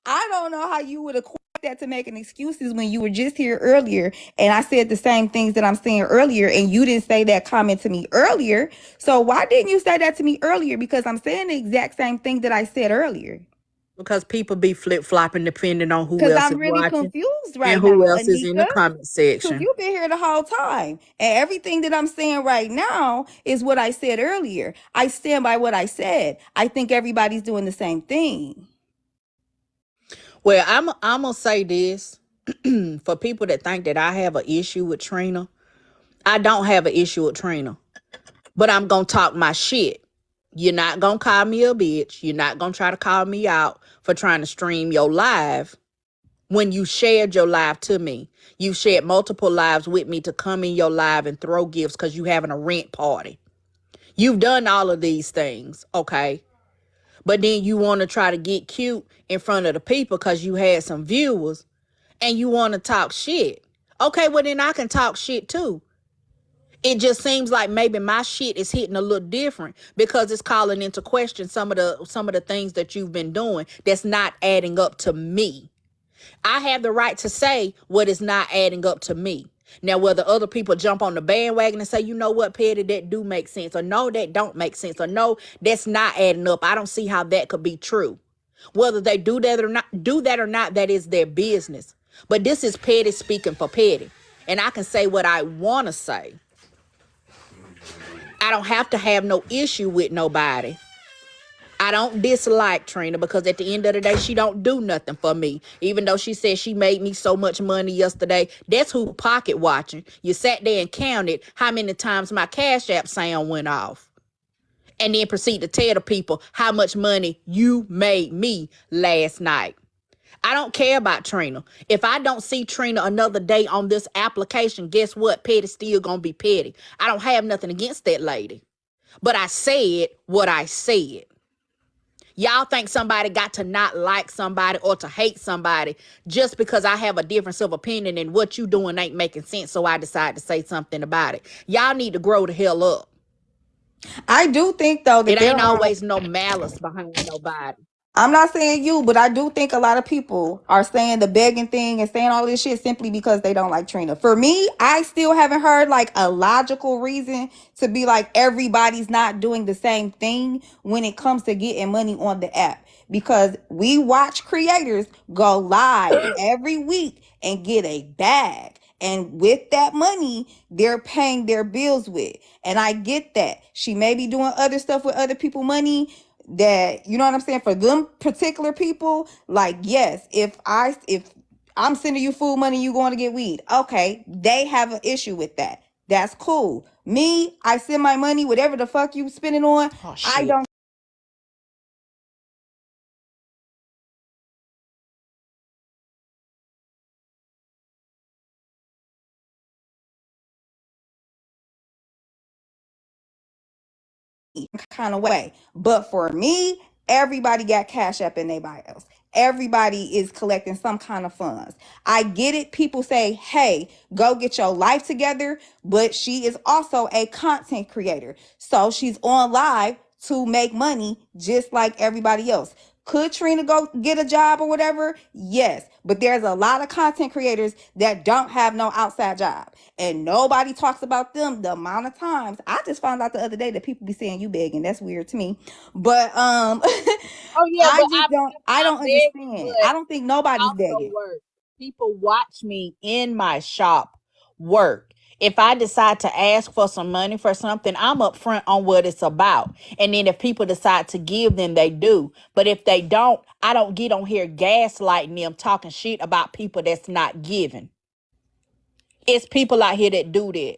I don't know how you would equate that to making excuses when you were just here earlier and I said the same things that I'm saying earlier and you didn't say that comment to me earlier. So why didn't you say that to me earlier? Because I'm saying the exact same thing that I said earlier. Because people be flip flopping depending on who Because else I'm is really watching confused and right who now, else is in the Anika. comment Because section. you've been here the whole time. And everything that I'm saying right now is what I said earlier. I stand by what I said. I think everybody's doing the same thing. Well, I'm gonna say this for people that think that I have an issue with Trina. I don't have an issue with Trina, but I'm gonna talk my shit. You're not gonna call me a bitch. You're not gonna try to call me out for trying to stream your live when you shared your live to me. You shared multiple lives with me to come in your live and throw gifts because you having a rent party. You've done all of these things, okay? But then you want to try to get cute in front of the people because you had some viewers and you want to talk shit. Okay, well then I can talk shit too. It just seems like maybe my shit is hitting a little different because it's calling into question some of the things that you've been doing that's not adding up to me. I have the right to say what is not adding up to me. Now, whether other people jump on the bandwagon and say, you know what, Petty, that do make sense, or no, that don't make sense, or no, that's not adding up. I don't see how that could be true. Whether they do that or not, that is their business. But this is Petty speaking for Petty. And I can say what I want to say. I don't have to have no issue with nobody. I don't dislike Trina because at the end of the day, she don't do nothing for me. Even though she said she made me so much money yesterday, that's who pocket watching. You sat there and counted how many times my Cash App sound went off. And then proceed to tell the people how much money you made me last night. I don't care about Trina. If I don't see Trina another day on this application, guess what? Petty's still gonna be petty. I don't have nothing against that lady. But I said what I said. Y'all think somebody got to not like somebody or to hate somebody just because I have a difference of opinion and what you doing ain't making sense, so I decide to say something about it. Y'all need to grow the hell up. I do think though that It there ain't are, always no malice behind nobody. I'm not saying you, but I do think a lot of people are saying the begging thing and saying all this shit simply because they don't like Trina. For me, I still haven't heard like a logical reason to be like everybody's not doing the same thing when it comes to getting money on the app. Because we watch creators go live every week and get a bag. And with that money, they're paying their bills with. And I get that. She may be doing other stuff with other people' money that, you know what I'm saying, for them particular people. Like, yes, if I'm sending you food money, you going to get weed, okay, they have an issue with that. That's cool. Me, I send my money, whatever the fuck you spending on, Oh I shit. don't kind of way. But for me, everybody got Cash App in their bios. Everybody is collecting some kind of funds. I get it. People say, hey, go get your life together. But she is also a content creator. So she's on live to make money just like everybody else. Could Trina go get a job or whatever? Yes. But there's a lot of content creators that don't have no outside job. And nobody talks about them the amount of times. I just found out the other day that people be saying you begging. That's weird to me. But Oh yeah, but I I'm don't begging, understand. but I don't think nobody's also begging. work. People watch me in my shop work. If I decide to ask for some money for something, I'm upfront on what it's about. And then if people decide to give, then they do. But if they don't, I don't get on here gaslighting them, talking shit about people that's not giving. It's people out here that do that.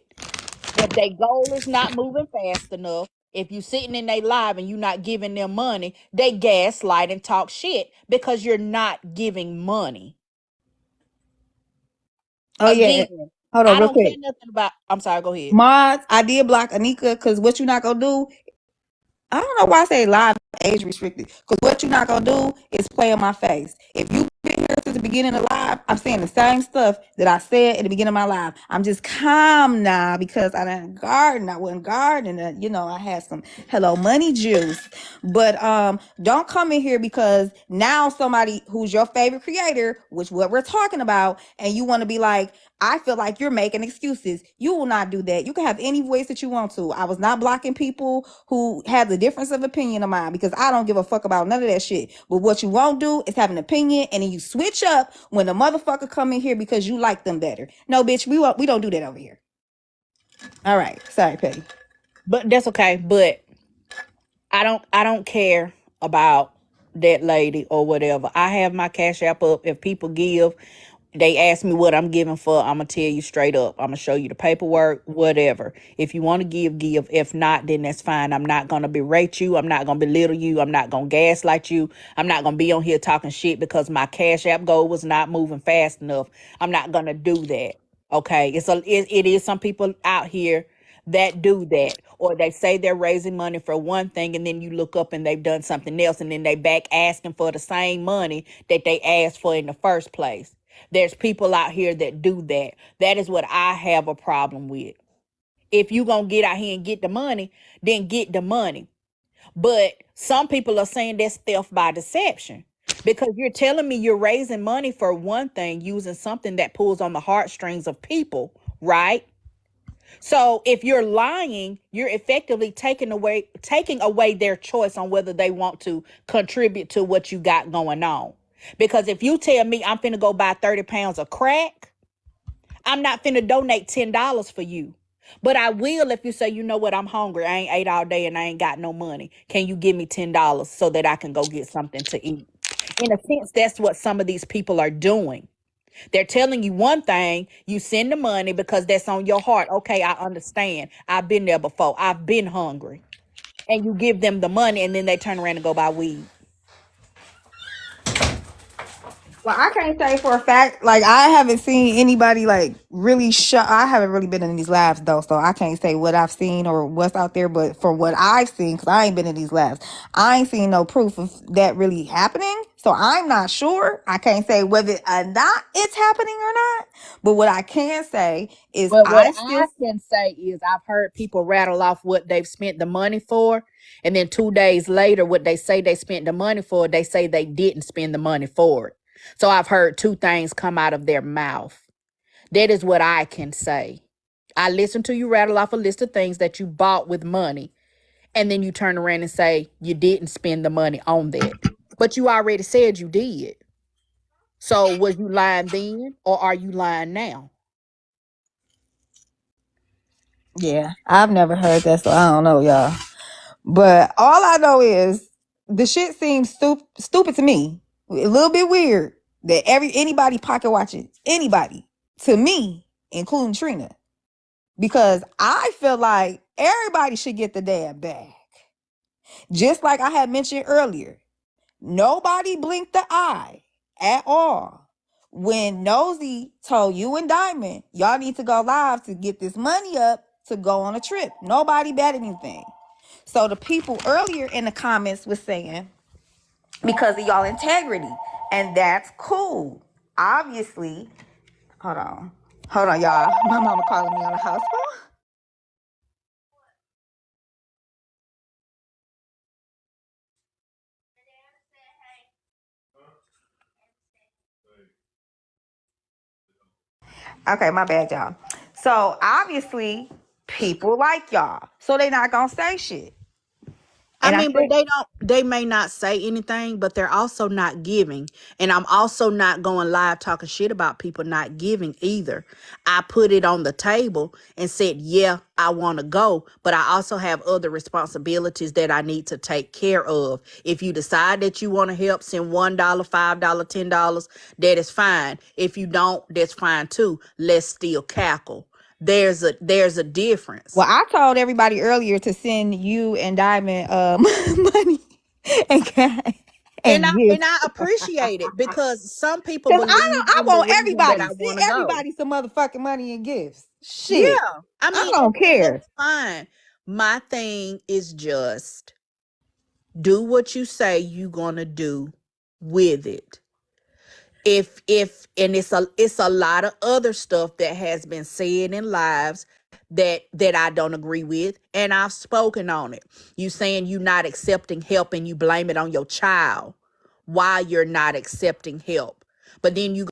If their goal is not moving fast enough, if you sitting in their live and you not giving them money, they gaslight and talk shit because you're not giving money. Oh yeah. Again, Hold on I real don't care quick. nothing about. I'm sorry. Go ahead. Mods, I did block Anika because what you not gonna do, I don't know why I say live age restricted. Because what you not gonna do is play in my face. If you been here since at the beginning of the live, I'm saying the same stuff that I said at the beginning of my live. I'm just calm now because I didn't garden. I wasn't gardening. I had some Hello Money juice. But don't come in here because now somebody who's your favorite creator, which what we're talking about, and you want to be like, I feel like you're making excuses. You will not do that. You can have any voice that you want to. I was not blocking people who have the difference of opinion of mine because I don't give a fuck about none of that shit. But what you won't do is have an opinion and then you switch up when the motherfucker come in here because you like them better. No, bitch, we don't do that over here. All right. Sorry, Petty. But that's okay. But I don't care about that lady or whatever. I have my Cash App up. If people give, they ask me what I'm giving for, I'm gonna tell you straight up. I'm gonna show you the paperwork, whatever. If you want to give, give. If not, then that's fine. I'm not gonna berate you. I'm not gonna belittle you. I'm not gonna gaslight you. I'm not gonna be on here talking shit because my Cash App goal was not moving fast enough. I'm not gonna do that. Okay, it is some people out here that do that, or they say they're raising money for one thing and then you look up and they've done something else and then they back asking for the same money that they asked for in the first place. There's people out here that do that. That is what I have a problem with. If you gonna get out here and get the money, then get the money. But some people are saying that's theft by deception, because you're telling me you're raising money for one thing using something that pulls on the heartstrings of people, right? So if you're lying, you're effectively taking away their choice on whether they want to contribute to what you got going on. Because if you tell me I'm finna go buy 30 pounds of crack, I'm not finna donate $10 for you. But I will if you say, you know what, I'm hungry. I ain't ate all day and I ain't got no money. Can you give me $10 so that I can go get something to eat? In a sense, that's what some of these people are doing. They're telling you one thing, you send the money because that's on your heart. Okay, I understand. I've been there before. I've been hungry. And you give them the money and then they turn around and go buy weed. Well, I can't say for a fact. Like, I haven't seen anybody like really show. I haven't really been in these labs though, so I can't say what I've seen or what's out there. But for what I've seen, because I ain't been in these labs, I ain't seen no proof of that really happening. So I'm not sure. I can't say whether or not it's happening or not. But what I can say is But what I I still. can say is I've heard people rattle off what they've spent the money for. And then 2 days later, what they say they spent the money for, they say they didn't spend the money for it. So I've heard two things come out of their mouth. That is what I can say. I listened to you rattle off a list of things that you bought with money. And then you turn around and say you didn't spend the money on that. But you already said you did. So was you lying then or are you lying now? Yeah, I've never heard that, so I don't know, y'all. But all I know is the shit seems stupid to me. A little bit weird that anybody pocket watching anybody, to me, including Trina, because I feel like everybody should get the damn bag. Just like I had mentioned earlier, nobody blinked the eye at all when Nosy told you and Diamond, y'all need to go live to get this money up to go on a trip. Nobody bet anything. So the people earlier in the comments was saying, because of y'all integrity. And that's cool. Obviously, hold on. Hold on, y'all. My mama calling me on the house phone. Okay, my bad, y'all. So obviously, people like y'all. So they not gonna say shit. I And I mean, but think, they may not say anything, but they're also not giving. And I'm also not going live talking shit about people not giving either. I put it on the table and said, yeah, I want to go, but I also have other responsibilities that I need to take care of. If you decide that you want to help, send $1, $5, $10, that is fine. If you don't, that's fine too. Let's still cackle. There's a difference. well, I told everybody earlier to send you and Diamond money and cash And and I gifts. and I appreciate it because some people Cause believe I in the want reason that everybody. I Send want to go. everybody some motherfucking money and gifts. Shit. Yeah. I I mean, don't and care. that's fine. My thing is just do what you say you're going to do with it. And it's a lot of other stuff that has been said in lives that I don't agree with, and I've spoken on it. You saying you not accepting help and you blame it on your child why you're not accepting help, but then you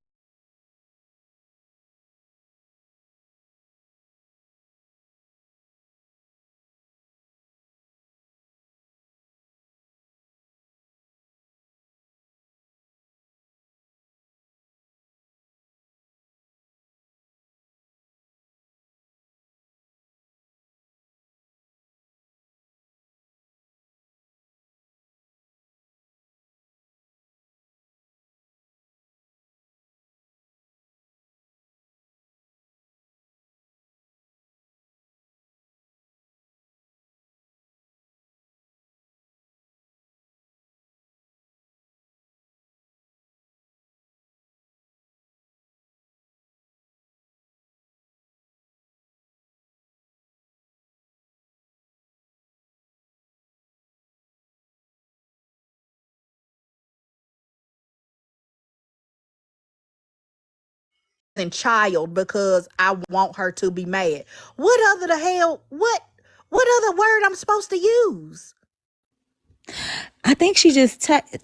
and child because I want her to be mad. What other the hell? What other word I'm supposed to use? I think she just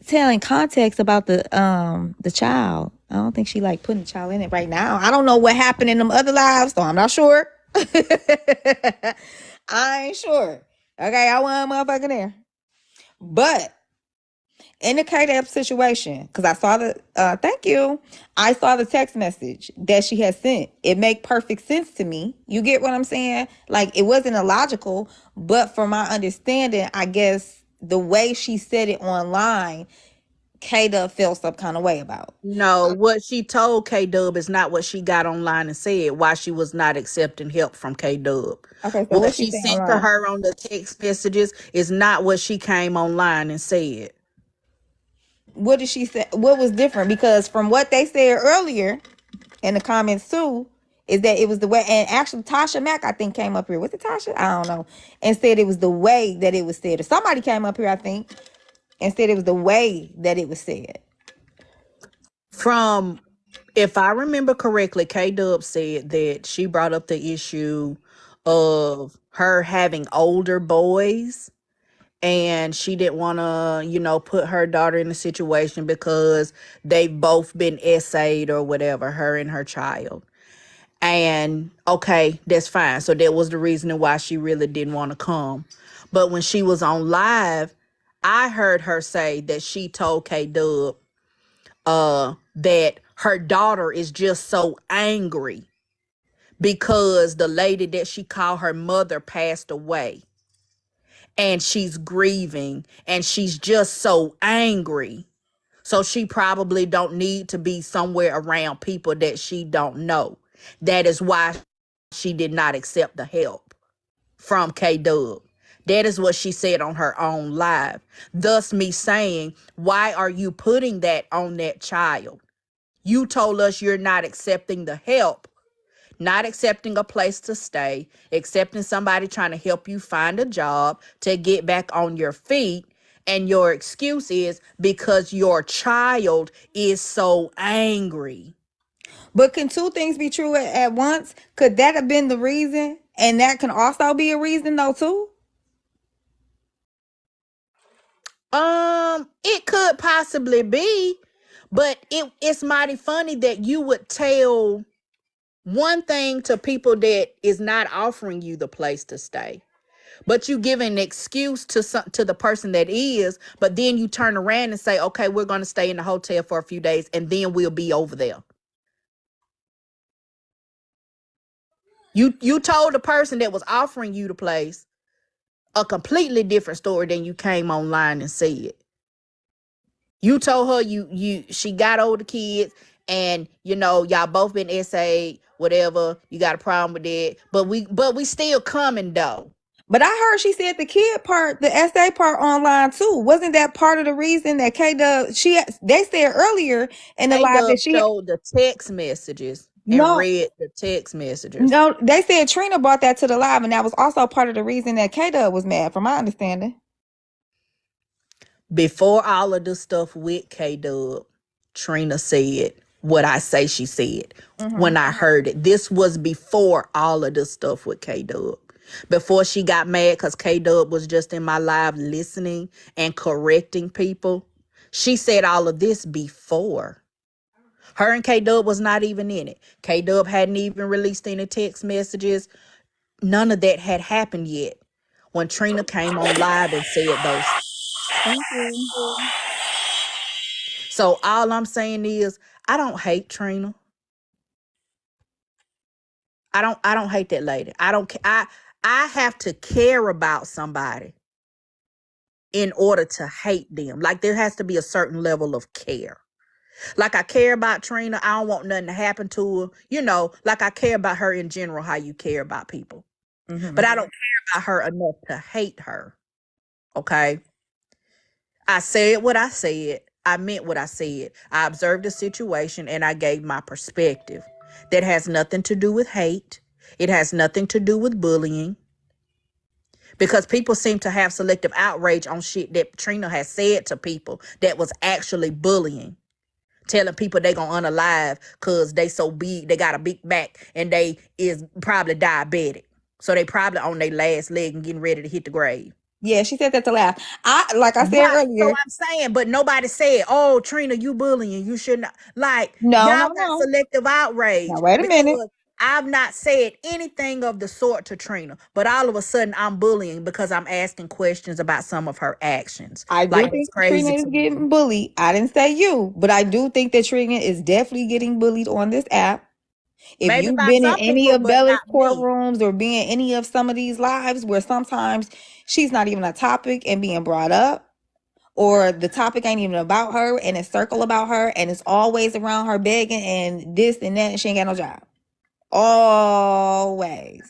telling context about the child. I don't think she like putting the child in it right now. I don't know what happened in them other lives, so I'm not sure. I ain't sure. Okay, I wasn't motherfucking there. But in the KDAP situation, because I saw the thank you. I saw the text message that she had sent. It make perfect sense to me. You get what I'm saying? Like it wasn't illogical, but from my understanding, I guess the way she said it online, Kada felt some kind of way about. No, what she told K Dub is not what she got online and said why she was not accepting help from K Dub. Okay, so What what she she saying sent to online? her on the text messages is not what she came online and said. What did she say? What was different? Because from what they said earlier in the comments too, is that it was the way, and actually Tasha Mack I think came up here. Was it Tasha? I don't know, and said it was the way that it was said. Or somebody came up here I think and said it was the way that it was said. From, if I remember correctly, K Dub said that she brought up the issue of her having older boys and she didn't want to, put her daughter in a situation because they've both been essayed or whatever, her and her child. And okay, that's fine. So that was the reason why she really didn't want to come. But when she was on live, I heard her say that she told K Dub that her daughter is just so angry because the lady that she called her mother passed away and she's grieving and she's just so angry. So she probably don't need to be somewhere around people that she don't know. That is why she did not accept the help from K Dub. That is what she said on her own live. Thus me saying, why are you putting that on that child? You told us you're not accepting the help, not accepting a place to stay, accepting somebody trying to help you find a job to get back on your feet. And your excuse is because your child is so angry. But can two things be true at once? Could that have been the reason? And that can also be a reason though too? It could possibly be, but it's mighty funny that you would tell one thing to people that is not offering you the place to stay. But you give an excuse to the person that is, but then you turn around and say, okay, we're going to stay in the hotel for a few days and then we'll be over there. You told the person that was offering you the place a completely different story than you came online and said. You told her she got older kids and y'all both been essayed, whatever, you got a problem with it, but we still coming though. But I heard she said the kid part, the essay part online too. Wasn't that part of the reason that K Dub they said earlier in the K live that Dub she showed the text messages and no read the text messages. no they said Trina brought that to the live and that was also part of the reason that K Dub was mad from my understanding. Before all of this stuff with K Dub, Trina said what I say she said Mm-hmm. when I heard it. This was before all of this stuff with K Dub. Before she got mad because K Dub was just in my live listening and correcting people. She said all of this before. Her and K Dub was not even in it. K Dub hadn't even released any text messages. None of that had happened yet when Trina came on live and said those. Thank you. So all I'm saying is I don't hate Trina. I don't hate that lady. I have to care about somebody in order to hate them. Like there has to be a certain level of care. Like I care about Trina. I don't want nothing to happen to her. You know, like I care about her in general, how you care about people. Mm-hmm. But I don't care about her enough to hate her. Okay? I said what I said. I meant what I said. I observed the situation and I gave my perspective. That has nothing to do with hate. It has nothing to do with bullying. Because people seem to have selective outrage on shit that Trina has said to people that was actually bullying. Telling people they gonna unalive because they so big, they got a big back, and they is probably diabetic. So they probably on their last leg and getting ready to hit the grave. Yeah, she said that to laugh. Like I said Right. So earlier. I'm saying, but nobody said, "Oh, Trina, you bullying. You shouldn't." Like No, y'all no, got no. selective outrage Now wait a minute. because I've not said anything of the sort to Trina, but all of a sudden I'm bullying because I'm asking questions about some of her actions. I do Like that's think that Trina crazy is to me. getting bullied. I didn't say you, but I do think that Trina is definitely getting bullied on this app. If Maybe you've by been in some any people, of but Bella's not me. courtrooms or been in any of some of these lives where sometimes she's not even a topic and being brought up, or the topic ain't even about her and it's circle about her and it's always around her begging and this and that and she ain't got no job. Always.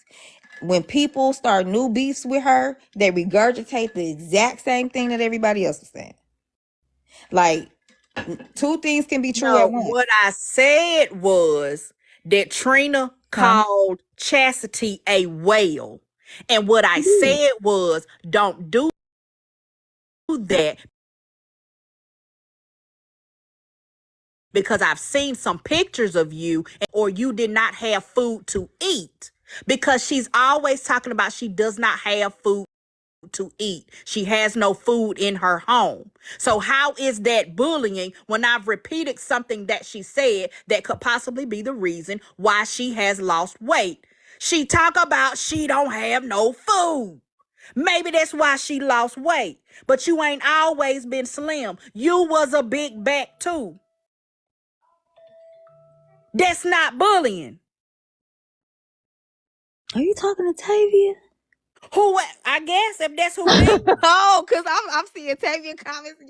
When people start new beefs with her, they regurgitate the exact same thing that everybody else is saying. Like, two things can be true at No, once. what I said was that Trina Huh? called Chastity a whale. And what I said was, don't do that because I've seen some pictures of you or you did not have food to eat. Because she's always talking about she does not have food to eat. She has no food in her home. So how is that bullying when I've repeated something that she said that could possibly be the reason why she has lost weight? She talk about she don't have no food. Maybe that's why she lost weight. But you ain't always been slim. You was a big back too. That's not bullying. Are you talking to Tavia? Who, I guess if that's who it is. Oh, because I'm seeing Tavia comments.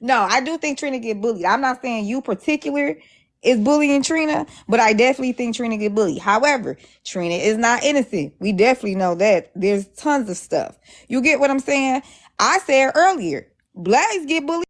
No, I do think Trina get bullied. I'm not saying you particular is bullying Trina, but I definitely think Trina get bullied. However, Trina is not innocent. We definitely know that. There's tons of stuff. You get what I'm saying? I said earlier, blacks get bullied.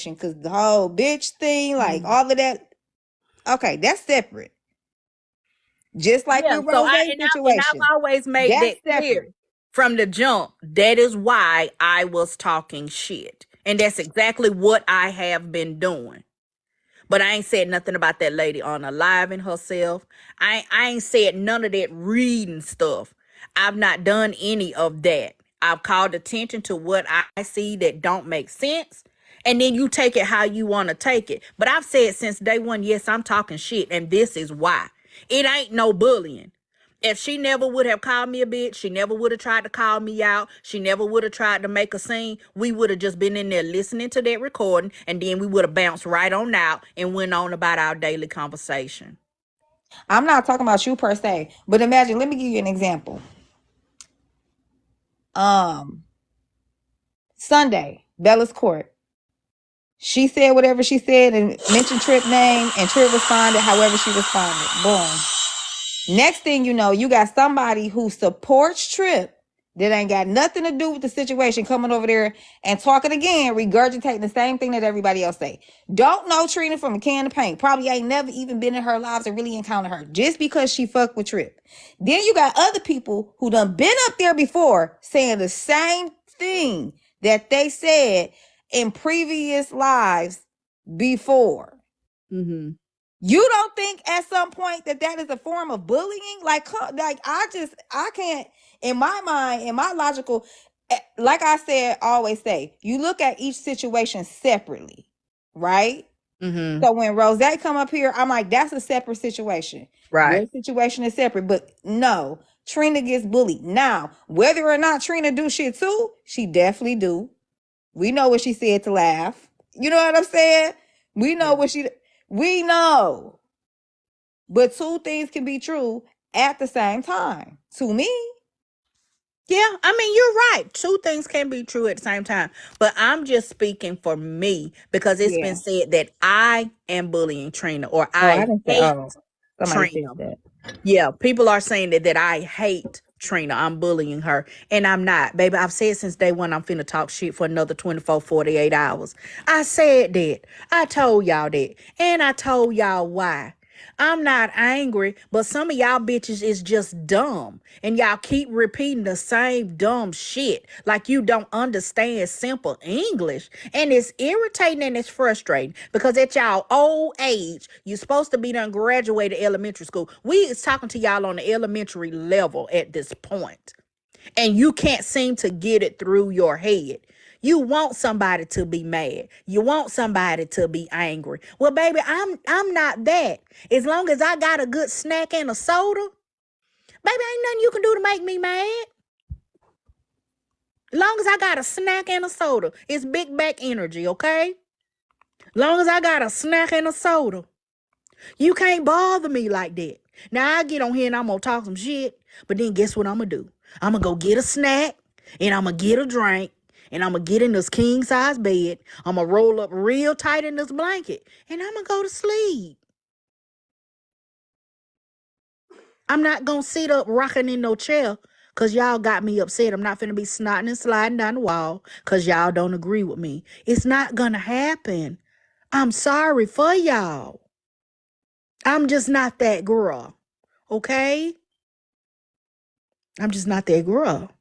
Because the whole bitch thing, like all of that, okay, that's separate. Just like Yeah, with so Rose's I've situation, always made that's that clear separate. from the jump. That is why I was talking shit. And that's exactly what I have been doing. But I ain't said nothing about that lady on alive in herself. I ain't said none of that reading stuff. I've not done any of that. I've called attention to what I see that don't make sense. And then you take it how you want to take it. But I've said since day one, yes, I'm talking shit. And this is why. It ain't no bullying. If she never would have called me a bitch, she never would have tried to call me out, she never would have tried to make a scene, we would have just been in there listening to that recording, and then we would have bounced right on out and went on about our daily conversation. I'm not talking about you per se, but imagine, let me give you an example. Um, Sunday, Bella's court. She said whatever she said and mentioned Trip name, and Trip responded however she responded. Boom. Next thing you know, you got somebody who supports Trip that ain't got nothing to do with the situation, coming over there and talking again, regurgitating the same thing that everybody else say. Don't know Trina from a can of paint. Probably ain't never even been in her lives or really encountered her, just because she fucked with Trip. Then you got other people who done been up there before saying the same thing that they said in previous lives before. Mm-hmm. You don't think at some point that is a form of bullying? Like I can't, in my mind, in my logical, like I said, always say, you look at each situation separately, right? Mm-hmm. So when Rosette come up here, I'm like, that's a separate situation. Your Right. situation is separate, but no, Trina gets bullied. Now, whether or not Trina do shit too, she definitely do. We know what she said to laugh. You know what I'm saying? We know Yeah. we know. But two things can be true at the same time. To me, Yeah, I mean, you're right. Two things can be true at the same time. But I'm just speaking for me because it's been yeah. said that I am bullying Trina or Oh, I I didn't say. hate Oh, somebody said Trina. that. Yeah, people are saying that I hate Trina. I'm bullying her. And I'm not. Baby, I've said since day one I'm finna talk shit for another 24, 48 hours. I said that. I told y'all that. And I told y'all why. I'm not angry, but some of y'all bitches is just dumb. And y'all keep repeating the same dumb shit like you don't understand simple English. And it's irritating and it's frustrating because at y'all old age, you're supposed to be done graduated elementary school. We is talking to y'all on the elementary level at this point, and you can't seem to get it through your head. You want somebody to be mad. You want somebody to be angry. Well, baby, I'm not that. As long as I got a good snack and a soda, baby, ain't nothing you can do to make me mad. As long as I got a snack and a soda, it's big back energy, okay? Long as I got a snack and a soda, you can't bother me like that. Now I get on here and I'm gonna talk some shit, but then guess what I'm gonna do? I'm gonna go get a snack and I'm gonna get a drink and I'm gonna get in this king size bed. I'm gonna roll up real tight in this blanket and I'm gonna go to sleep. I'm not gonna sit up rocking in no chair because y'all got me upset. I'm not finna be snotting and sliding down the wall because y'all don't agree with me. It's not gonna happen. I'm sorry for y'all. I'm just not that girl. Okay? I'm just not that girl.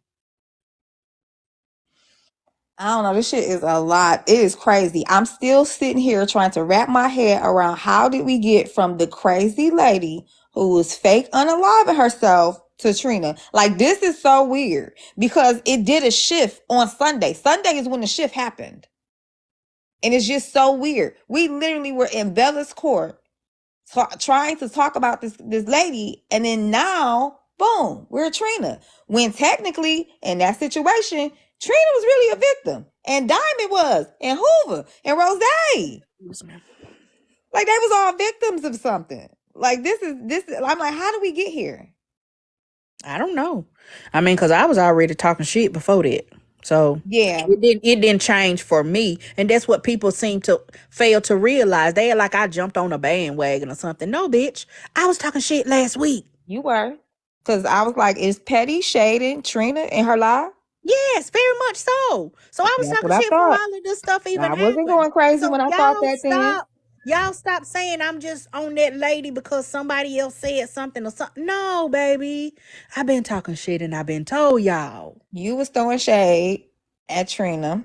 I don't know. This shit is a lot. It is crazy. I'm still sitting here trying to wrap my head around how did we get from the crazy lady who was fake unaliving herself to Trina. Like, this is so weird because it did a shift on Sunday. Sunday is when the shift happened. And it's just so weird. We literally were in Bella's court trying to talk about this lady, and then now, boom, we're Trina. When technically, in that situation, Trina was really a victim, and Diamond was, and Hoover, and Rose. Like, they was all victims of something. Like, this. I'm like, how did we get here? I don't know. I mean, because I was already talking shit before that. So Yeah, it didn't change for me. And that's what people seem to fail to realize. They are like I jumped on a bandwagon or something. No, bitch. I was talking shit last week. you were, because I was like, is Petty shading Trina in her lie? Yes, very much so. So I was That's talking what I shit before thought. all of this stuff even I wasn't happened. going crazy So when I thought y'all that then. stop. Y'all stop saying I'm just on that lady because somebody else said something or something. No, baby. I've been talking shit and I've been told y'all. You was throwing shade at Trina,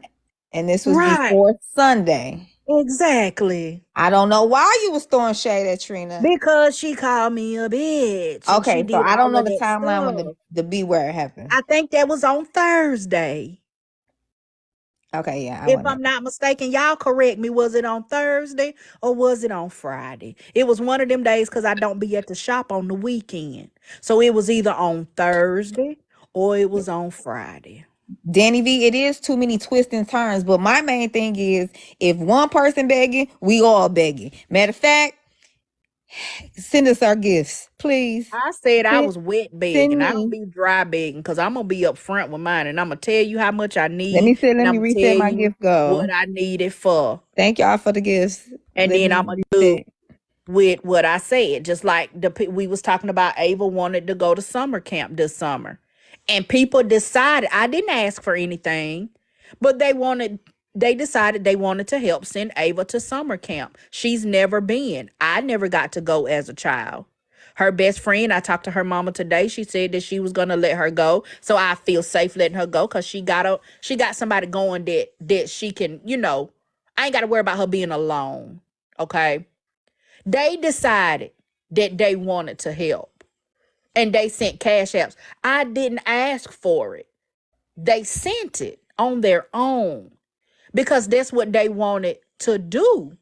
and this was Right. before Sunday. Exactly. I don't know why you was throwing shade at Trina. Because she called me a bitch and she Okay, so did I don't all know of the that timeline when stuff. the B word happened. I think that was on Thursday. Okay, yeah, I If wasn't I'm there. not mistaken, y'all correct me. Was it on Thursday or was it on Friday? It was one of them days because I don't be at the shop on the weekend. So it was either on Thursday or it was on Friday. Danny V, it is too many twists and turns, but my main thing is if one person begging, we all begging. Matter of fact, send us our gifts, please. I said I Send, was wet send begging. I don't me. be dry begging because I'm going to be up front with mine and I'm going to tell you how much I Let need me see. Let and me I'm going to reset tell my you gift goal. what I need it for. Thank y'all for the gifts. And Let then me I'm going to do reset. with what I said. Just like we was talking about, Ava wanted to go to summer camp this summer. And people decided, I didn't ask for anything, but they decided they wanted to help send Ava to summer camp. She's never been. I never got to go as a child. Her best friend, I talked to her mama today. She said that she was gonna let her go. So I feel safe letting her go because she got somebody going that she can, I ain't gotta worry about her being alone. Okay. They decided that they wanted to help and they sent cash apps. I didn't ask for it. They sent it on their own because that's what they wanted to do.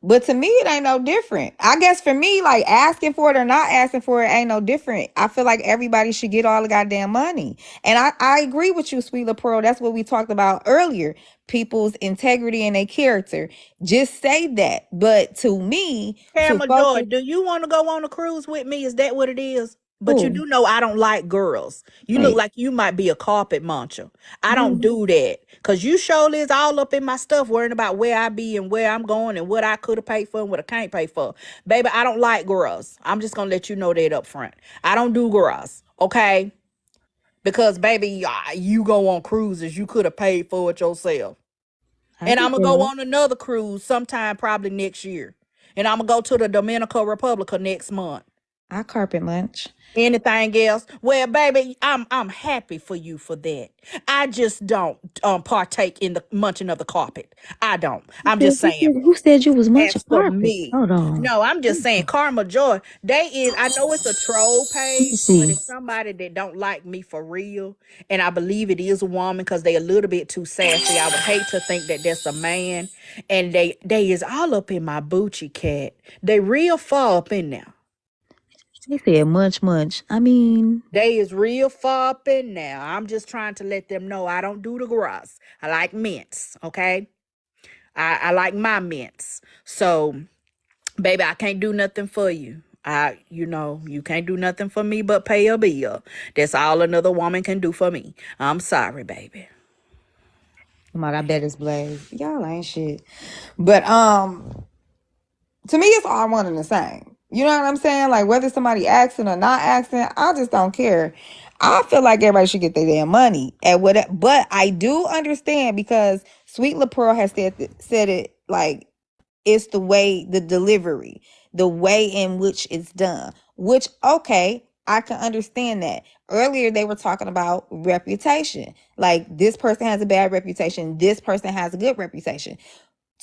But to me, it ain't no different. I guess for me, like asking for it or not asking for it ain't no different. I feel like everybody should get all the goddamn money. And I agree with you, Sweet La Pearl. That's what we talked about earlier. People's integrity and their character. Just say that. But to me, to Camera Joy, focus, do you want to go on a cruise with me? Is that what it is? But you oh, do know I don't like girls. You look wait. like you might be a carpet muncher. I don't Mhm. do that. Cause you surely is all up in my stuff, worrying about where I be and where I'm going and what I could have paid for and what I can't pay for. Baby, I don't like girls. I'm just gonna let you know that up front. I don't do girls. Okay? Because baby, you go on cruises, you could have paid for it yourself. I And can I'm gonna feel go it. on another cruise sometime probably next year. And I'm gonna go to the Dominican Republic next month. I carpet munch. Anything else? Well, baby, I'm happy for you for that. I just don't partake in the munching of the carpet. I don't. I'm just saying. Who said you was munching As for carpet? me, Hold on. no, I'm just saying Karma Joy. They is I know it's a troll Let me page, but see. it's somebody that don't like me for real. And I believe it is a woman because they a little bit too sassy. I would hate to think that that's a man. And they is all up in my Bucci cat. They real far up in there. They said munch munch. I mean, They is real far up in there. I'm just trying to let them know I don't do the grass. I like mints, okay? I like my mints. So baby, I can't do nothing for you. You can't do nothing for me but pay a bill. That's all another woman can do for me. I'm sorry, baby. oh my, I bet it's Blaze. Y'all ain't shit. But to me, it's all one and the same. You know what I'm saying? Like whether somebody asking or not asking, I just don't care. I feel like everybody should get their damn money at what. But I do understand because Sweet La Pearl has said it like it's the delivery, the way in which it's done. Which okay, I can understand that. Earlier they were talking about reputation. Like this person has a bad reputation, this person has a good reputation.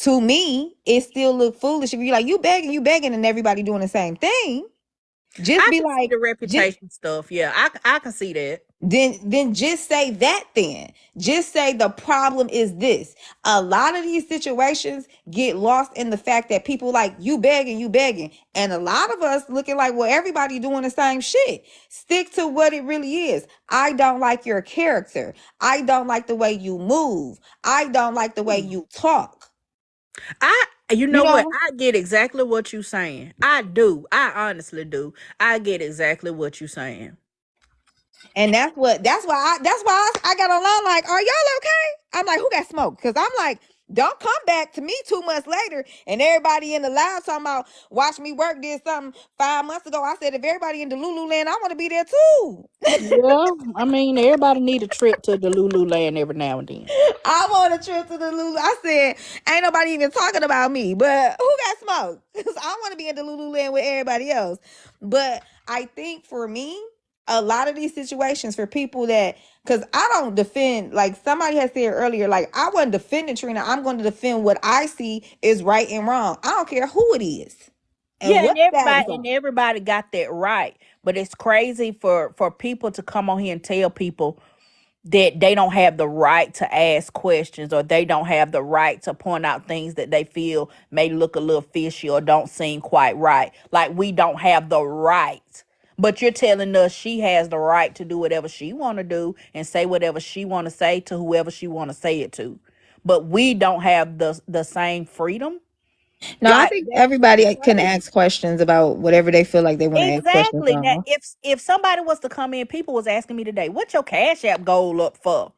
To me, it still look foolish if you're like you begging, and everybody doing the same thing. Just I be can see like, the just reputation stuff. Yeah, I can see that. then just say that. Then just say the problem is this. A lot of these situations get lost in the fact that people like you begging, and a lot of us looking like well everybody doing the same shit. Stick to what it really is. I don't like your character. I don't like the way you move. I don't like the way you talk. You You know what? know. I get exactly what you're saying. I do. I honestly do. I get exactly what you're saying. And that's why I got online like, are y'all okay? I'm like, who got smoked? Because I'm like, don't come back to me 2 months later and everybody in the live talking about Watch Me Work did something 5 months ago. I said, if everybody in the Lululand, I want to be there too. Yeah, I mean, everybody need a trip to the Lululand every now and then. I want a trip to the Lulu. I said, ain't nobody even talking about me, but who got smoked? Because I want to be in the Lululand with everybody else. But I think for me, a lot of these situations for people that, because I don't defend, like somebody has said earlier, like I wasn't defending Trina. I'm going to defend what I see is right and wrong. I don't care who it is and Yeah, what side it's and on. everybody got that right. But it's crazy for people to come on here and tell people that they don't have the right to ask questions or they don't have the right to point out things that they feel may look a little fishy or don't seem quite right. Like we don't have the right. But you're telling us she has the right to do whatever she want to do and say whatever she want to say to whoever she want to say it to. But we don't have the same freedom. No, I Like think that's everybody can crazy. ask questions about whatever they feel like they want to ask questions Exactly. Now, on. if somebody was to come in, people was asking me today, "What's your Cash App goal up for?"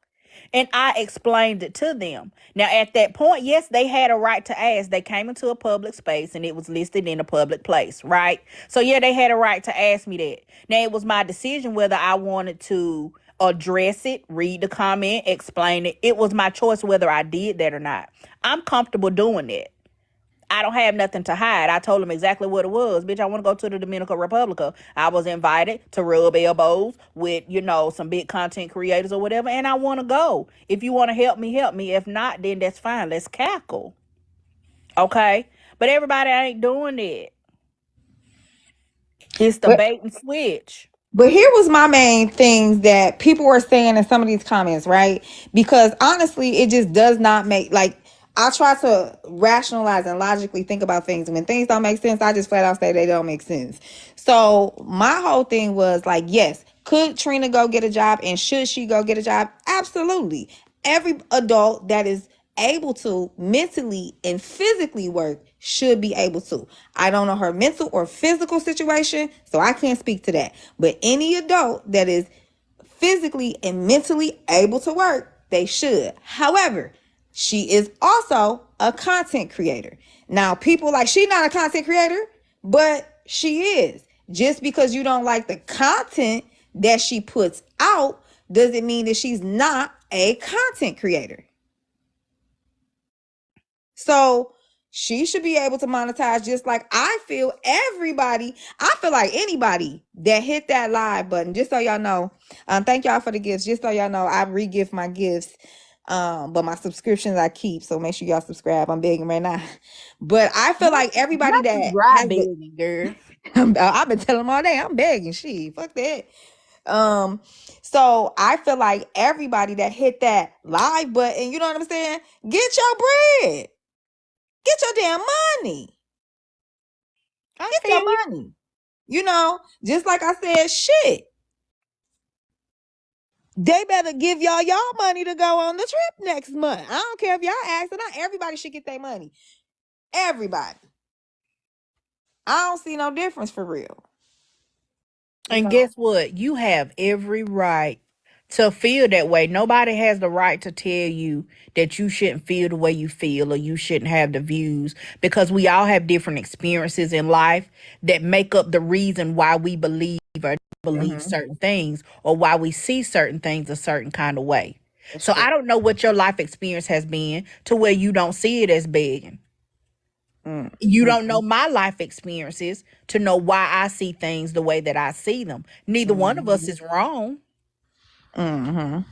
And I explained it to them. Now, at that point, yes, they had a right to ask. They came into a public space and it was listed in a public place, right? So, yeah, they had a right to ask me that. Now, it was my decision whether I wanted to address it, read the comment, explain it. It was my choice whether I did that or not. I'm comfortable doing it. I don't have nothing to hide. I told him exactly what it was. Bitch, I want to go to the Dominican Republic. I was invited to rub elbows with, some big content creators or whatever, and I want to go. If you want to help me, help me. If not, then that's fine. Let's cackle. Okay? But everybody ain't doing it. It's the But bait and switch. But here was my main things that people were saying in some of these comments, right? Because honestly, it just does not make, like, I try to rationalize and logically think about things. When things don't make sense, I just flat out say they don't make sense. So my whole thing was like, yes, could Trina go get a job and should she go get a job? Absolutely. Every adult that is able to mentally and physically work should be able to. I don't know her mental or physical situation, so I can't speak to that. But any adult that is physically and mentally able to work, they should. However, she is also a content creator. Now, people like, she's not a content creator, but she is. Just because you don't like the content that she puts out doesn't mean that she's not a content creator. So she should be able to monetize just like I feel like anybody that hit that live button, just so y'all know, thank y'all for the gifts. Just so y'all know, I re-gift my gifts. But my subscriptions I keep, so make sure y'all subscribe. I'm begging right now. But I feel like everybody Not you that dry has begging, girl. I've been telling them all day, I'm begging. Shit, fuck that. So I feel like everybody that hit that live button, you know what I'm saying? Get your bread. Get your damn money. I Get feel your you. money. Just like I said, shit. They better give y'all money to go on the trip next month. I don't care if y'all ask or not. Everybody should get their money. Everybody. I don't see no difference for real. And guess what? You have every right to feel that way. Nobody has the right to tell you that you shouldn't feel the way you feel or you shouldn't have the views, because we all have different experiences in life that make up the reason why we believe or believe Mm-hmm. certain things, or why we see certain things a certain kind of way. That's So true. I don't know what your life experience has been to where you don't see it as begging. You don't know my life experiences to know why I see things the way that I see them. Neither one of us Mm-hmm. is wrong. Mm-hmm.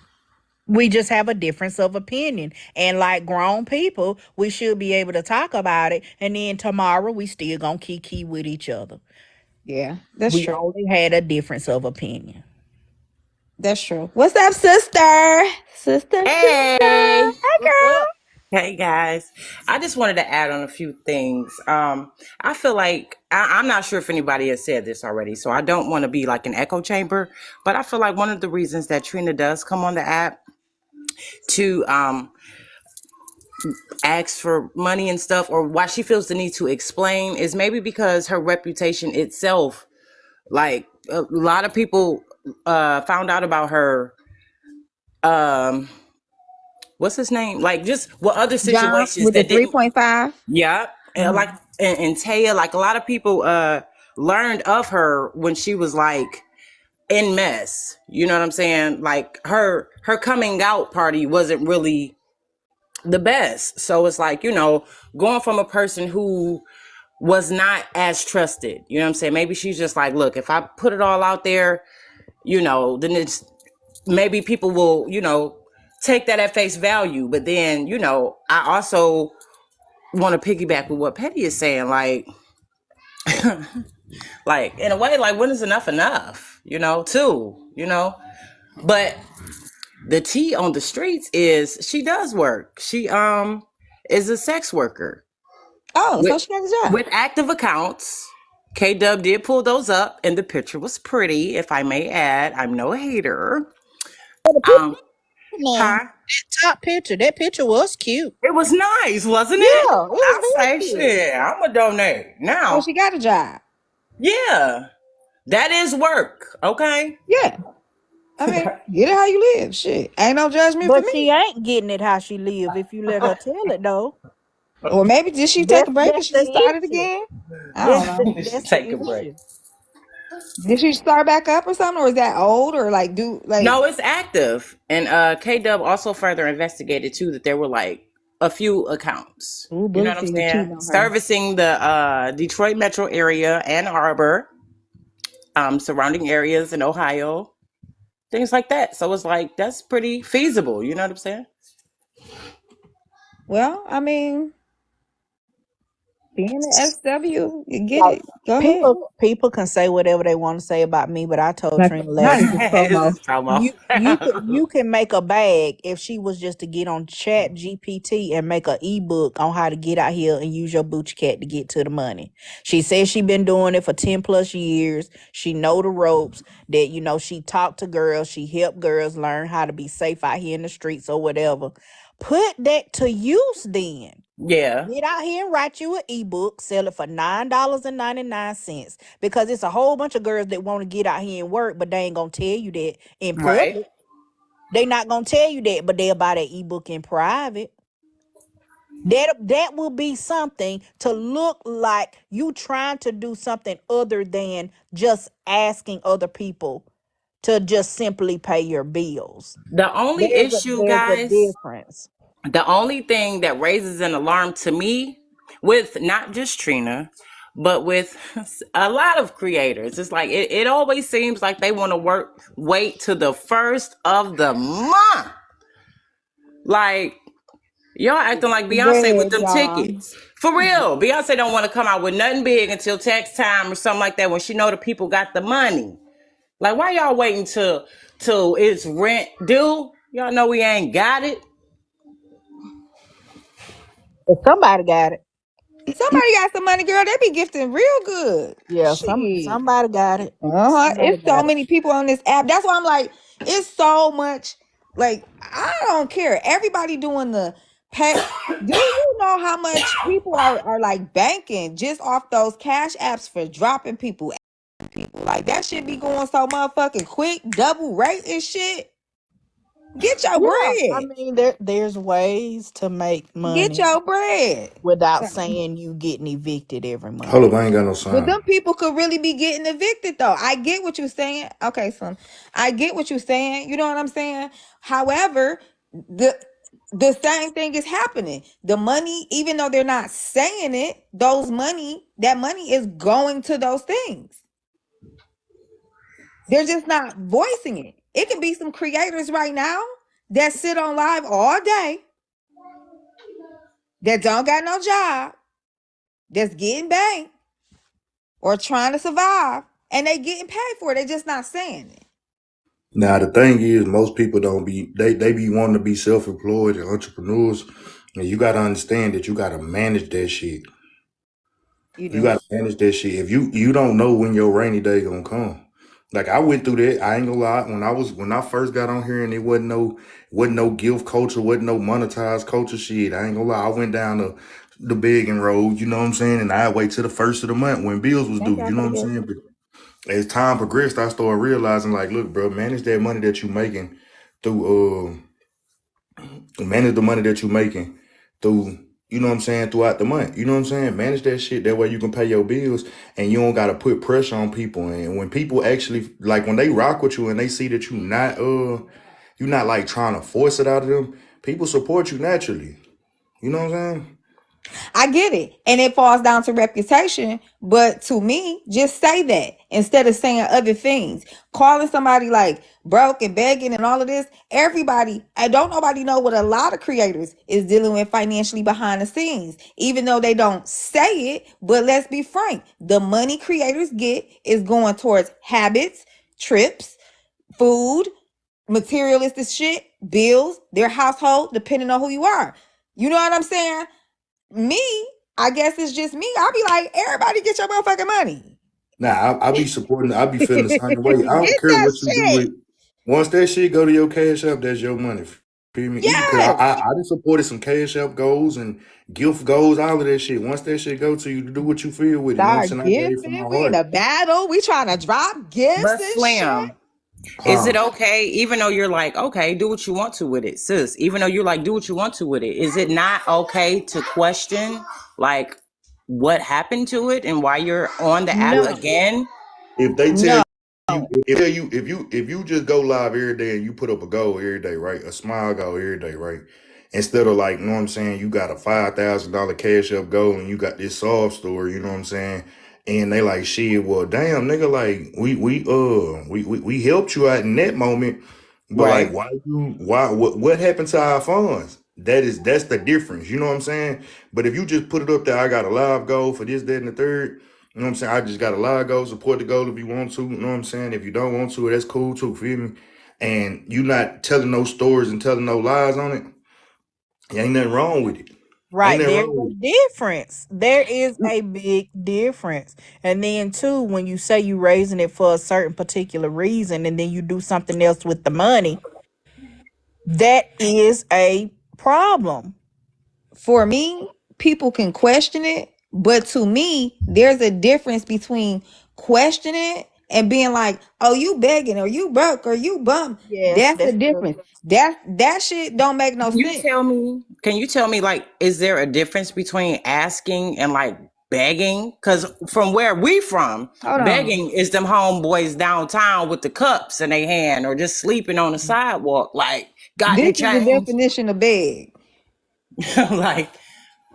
We just have a difference of opinion. And like grown people, we should be able to talk about it. And then tomorrow we still gonna kiki with each other. Yeah, that's We true. only had a difference of opinion. That's true. What's up, sister? Sister, sister. Hey, Hey, what's girl. up? Hey guys, I just wanted to add on a few things. I feel like I'm not sure if anybody has said this already, so I don't want to be like an echo chamber. But I feel like one of the reasons that Trina does come on the app to ask for money and stuff, or why she feels the need to explain, is maybe because her reputation itself. Like a lot of people found out about her. Um, what's his name? Like just what other John situations with the that didn't. 3.5. Yeah, and like and Taya, like a lot of people learned of her when she was like in mess. You know what I'm saying? Like her coming out party wasn't really the best. So it's like, going from a person who was not as trusted. You know what I'm saying? Maybe she's just like, look, if I put it all out there, then it's maybe people will, take that at face value. But then, I also want to piggyback with what Petty is saying, like in a way, like when is enough enough, too, but the T on the streets is she does work. She is a sex worker Oh, with so she has a job. with active accounts. K Dub did pull those up and the picture was pretty, if I may add. I'm no hater. um Now, huh top picture. That picture was cute. it was nice, wasn't it? Yeah, it was I very say cute. shit, I'm gonna donate So now. she got a job. Yeah, that is work, okay. Yeah. I mean, get it how you live. Shit. Ain't no judgment for But me. she ain't getting it how she live if you let her tell it though. Or maybe did she take That's a break and that's she the just started issue. again? I don't know. She That's the take a break. issue. Did she start back up or something, or is that old, or like do like? No, it's active. And K Dub also further investigated too that there were like a few accounts. Ooh, You know Bully what I'm said cheating saying? on her. Servicing the Detroit metro area, Ann Arbor, surrounding areas in Ohio, things like that. So it's like that's pretty feasible. You know what I'm saying? Well, I mean, being an SW, you get Like it. Go ahead. people can say whatever they want to say about me, but I told Not, Trina not last even night, This promo. is promo. you can make a bag if she was just to get on Chat GPT and make a ebook on how to get out here and use your booty cat to get to the money. She says she been doing it for 10 plus years. She know the ropes. That she talked to girls. She helped girls learn how to be safe out here in the streets or whatever. Put that to use then. Yeah. Get out here and write you an ebook, sell it for $9.99 because it's a whole bunch of girls that want to get out here and work, but they ain't gonna tell you that in Right. public. They not gonna tell you that, but they'll buy that ebook in private. That will be something to look like you trying to do something other than just asking other people to just simply pay your bills. The only There's a issue, there's a guys, difference. the only thing that raises an alarm to me with not just Trina, but with a lot of creators, it's like it always seems like they want to wait to the first of the month. Like, y'all acting like Go Beyonce with ahead, them John. tickets. For real. Beyonce don't want to come out with nothing big until tax time or something like that when she know the people got the money. Like, why y'all waiting till it's rent due? Y'all know we ain't got it. If somebody got it. Somebody got some money, girl. They be gifting real good. Yeah, Shit. somebody got it. Uh-huh. Somebody It's so got it. many people on this app. That's why I'm like, it's so much. Like, I don't care. Everybody doing the pay. Do you know how much people are like banking just off those cash apps for dropping people? People like that should be going so motherfucking quick, double rate and shit. Get your Yeah, I bread. mean there's ways to make Get money your bread. without saying you getting evicted every month. Hold up, I ain't got no But sign. them people could really be getting evicted though. I get what you're saying. Okay, son. I get what you're saying. You know what I'm saying? However, the same thing is happening. The money, even though they're not saying it, that money is going to those things. They're just not voicing it. It could be some creators right now that sit on live all day, that don't got no job, that's getting banked or trying to survive, and they getting paid for it. They just not saying it. Now the thing is, most people don't be they be wanting to be self-employed and entrepreneurs, and you gotta understand that you gotta manage that shit. You You do. gotta manage that shit. If you don't know when your rainy day gonna come. Like I went through that. I ain't gonna lie. When I first got on here and it wasn't no gift culture, wasn't no monetized culture shit. I ain't gonna lie. I went down the begging road, you know what I'm saying? And I wait till the first of the month when bills was Thank due, y'all you know for what the I'm gift. saying? But as time progressed, I started realizing like, look, bro, manage that money that you making through manage the money that you making through, you know what I'm saying, throughout the month. You know what I'm saying? Manage that shit. That way you can pay your bills and you don't gotta put pressure on people. And when people actually like when they rock with you and they see that you're not like trying to force it out of them, people support you naturally. You know what I'm saying? I get it. And it falls down to reputation. But to me, just say that instead of saying other things. Calling somebody like broke and begging and all of this. Everybody, I don't nobody know what a lot of creators is dealing with financially behind the scenes. Even though they don't say it. But let's be frank. The money creators get is going towards habits, trips, food, materialistic shit, bills, their household, depending on who you are. You know what I'm saying? Me, I guess it's just me. I'll be like, everybody get your motherfucking money. Nah, I be supporting. I be feeling the same way. I don't Get care that what you do shit. with. Once that shit go to your cash app, that's your money. Feel me? Because Yes. I just supported some cash app goals and gift goals, all of that shit. Once that shit go to you, to do what you feel with it. You know what I'm Start saying? I gave from gifting. my We in heart. a battle. We trying to drop gifts But and shit. Slim, is it Huh? okay, even though you're like, okay, do what you want to with it, sis? Even though you're like, do what you want to with it, is it not okay to question like what happened to it and why you're on the app No. again? if they tell No. if you just go live every day and you put up a goal every day, right? A smile goal every day, right? Instead of like, you know what I'm saying, you got a $5,000 cash up goal and you got this soft store, you know what I'm saying? And they like, shit, well, damn, nigga, like we helped you out in that moment, but like, Right. what happened to our funds? That's the difference, you know what I'm saying? But if you just put it up there, I got a live goal for this, that, and the third. You know what I'm saying? I just got a live goal, support the goal if you want to. You know what I'm saying? If you don't want to, that's cool too, feel me? And you not telling no stories and telling no lies on it, ain't nothing wrong with it. Ain't Right. nothing There's wrong a with difference. There is a big difference. And then too, when you say you raising it for a certain particular reason and then you do something else with the money, that is a problem. For me, people can question it, but to me, there's a difference between questioning it and being like, "Oh, you begging, or you broke, or you bum." Yes, That's the that's true. difference. That shit don't make no sense. Can you tell me, like, is there a difference between asking and like begging? Because from where we from, Hold on. begging is them homeboys downtown with the cups in their hand or just sleeping on the sidewalk, like got their This is the change. definition of beg. Like,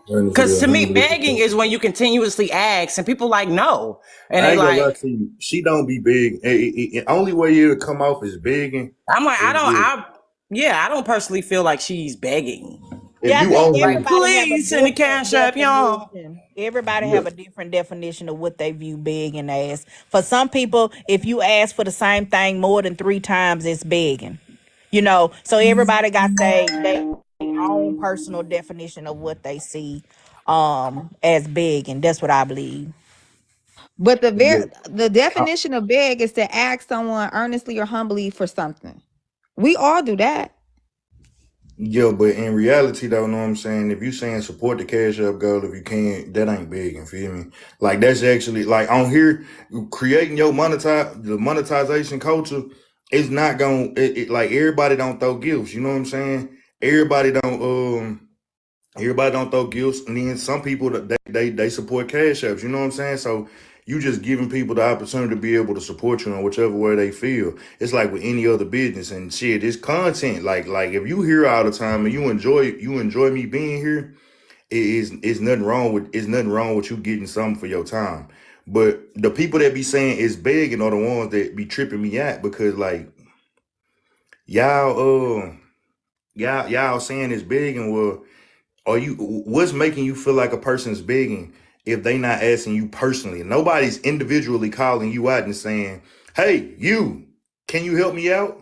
it. because to Let me, me look begging at is when you continuously ask and people like no, and I they ain't gonna like, lie to you. She don't be big. Only way it'll come off is begging I'm like, is if I don't personally feel like she's begging. Yeah, I you think own Like, me. everybody have a please send the different cash app, y'all. definition. Everybody Yeah. have a different definition of what they view begging as. For some people, if you ask for the same thing more than 3 times, it's begging. So everybody got they own personal definition of what they see as begging. That's what I believe. But Yeah. the definition of beg is to ask someone earnestly or humbly for something. We all do that. Yeah, but in reality, though, know what I'm saying? If you saying support the cash up goal, if you can, that ain't big. You feel me? Like that's actually like on here, creating your the monetization culture is not going. Like everybody don't throw gifts. You know what I'm saying? Everybody don't throw gifts, and then some people that they support cash apps. You know what I'm saying? So you just giving people the opportunity to be able to support you in whichever way they feel. It's like with any other business and shit. It's content. Like if you here all the time and you enjoy me being here, it's nothing wrong with you getting something for your time. But the people that be saying it's begging are the ones that be tripping me out because like y'all y'all saying it's begging. Well, what's making you feel like a person's begging if they not asking you personally? Nobody's individually calling you out and saying, "Hey, you, can you help me out?"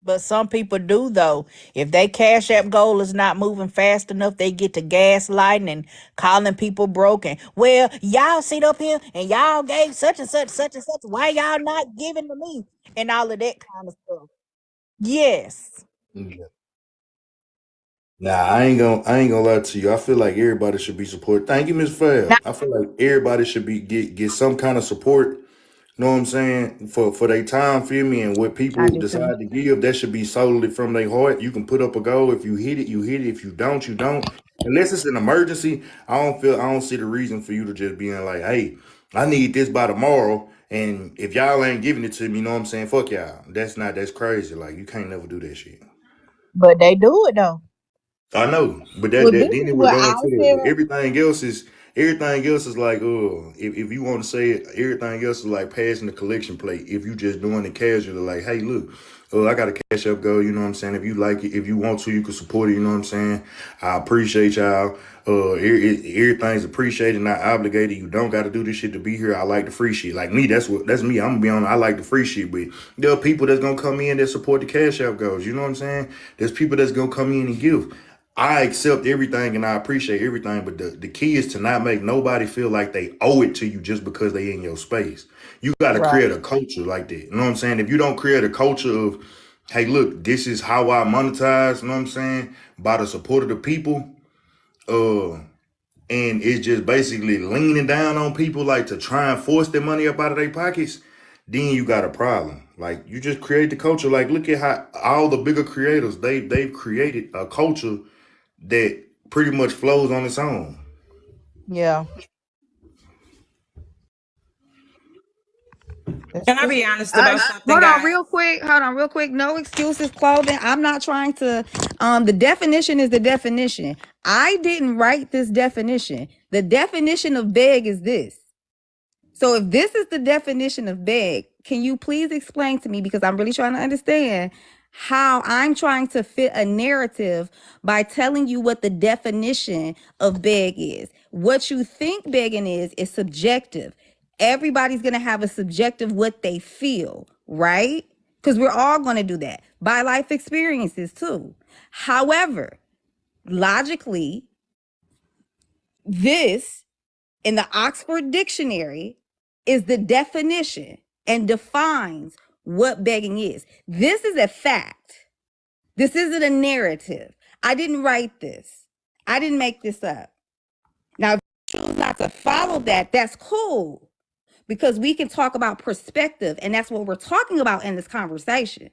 But some people do though. If they cash app goal is not moving fast enough, they get to gaslighting and calling people broken. Well, y'all sit up here and y'all gave such and such, such and such. Why y'all not giving to me? And all of that kind of stuff. Yes. Yeah. Nah, I ain't gonna lie to you. I feel like everybody should be supported. Thank you, Miss Now, Fab. I feel like everybody should be get some kind of support. Know what I'm saying? For their time, feel me, and what I people do too. decide to give, that should be solely from their heart. You can put up a goal. If you hit it, you hit it. If you don't, you don't. Unless it's an emergency, I don't see the reason for you to just being like, hey, I need this by tomorrow. And if y'all ain't giving it to me, you know what I'm saying? Fuck y'all. That's crazy. Like you can't never do that shit. But they do it though. I know, but Well, this then is it would what go I into feel. everything else is like if you want to say it, everything else is like passing the collection plate. If you just doing it casually, like hey look, I got a cash up go. You know what I'm saying? If you like it, if you want to, you can support it. You know what I'm saying? I appreciate y'all. Everything's appreciated, not obligated. You don't got to do this shit to be here. I like the free shit. Like me, that's me. I'm gonna be on. I like the free shit, but there are people that's gonna come in that support the cash app goes. You know what I'm saying? There's people that's gonna come in and give. I accept everything and I appreciate everything, but the key is to not make nobody feel like they owe it to you just because they in your space. You got to Right. create a culture like that. You know what I'm saying? If you don't create a culture of, hey, look, this is how I monetize, you know what I'm saying? By the support of the people, uh, and it's just basically leaning down on people like to try and force their money up out of their pockets, then you got a problem. Like you just create the culture. Like look at how all the bigger creators, they've created a culture that pretty much flows on its own. Yeah. Can I be honest about something, Hold on guys? real quick. Hold on real quick. No excuses clothing. I'm not trying to the definition is the definition. I didn't write this definition. The definition of beg is this. So if this is the definition of beg, can you please explain to me, because I'm really trying to understand how I'm trying to fit a narrative by telling you what the definition of beg is. What you think begging is subjective. Everybody's going to have a subjective what they feel, right? Because we're all going to do that by life experiences too. However, logically, this in the Oxford Dictionary is the definition and defines what begging is. This is a fact. This isn't a narrative. I didn't write this. I didn't make this up. Now, if you choose not to follow that, that's cool, because we can talk about perspective, and that's what we're talking about in this conversation.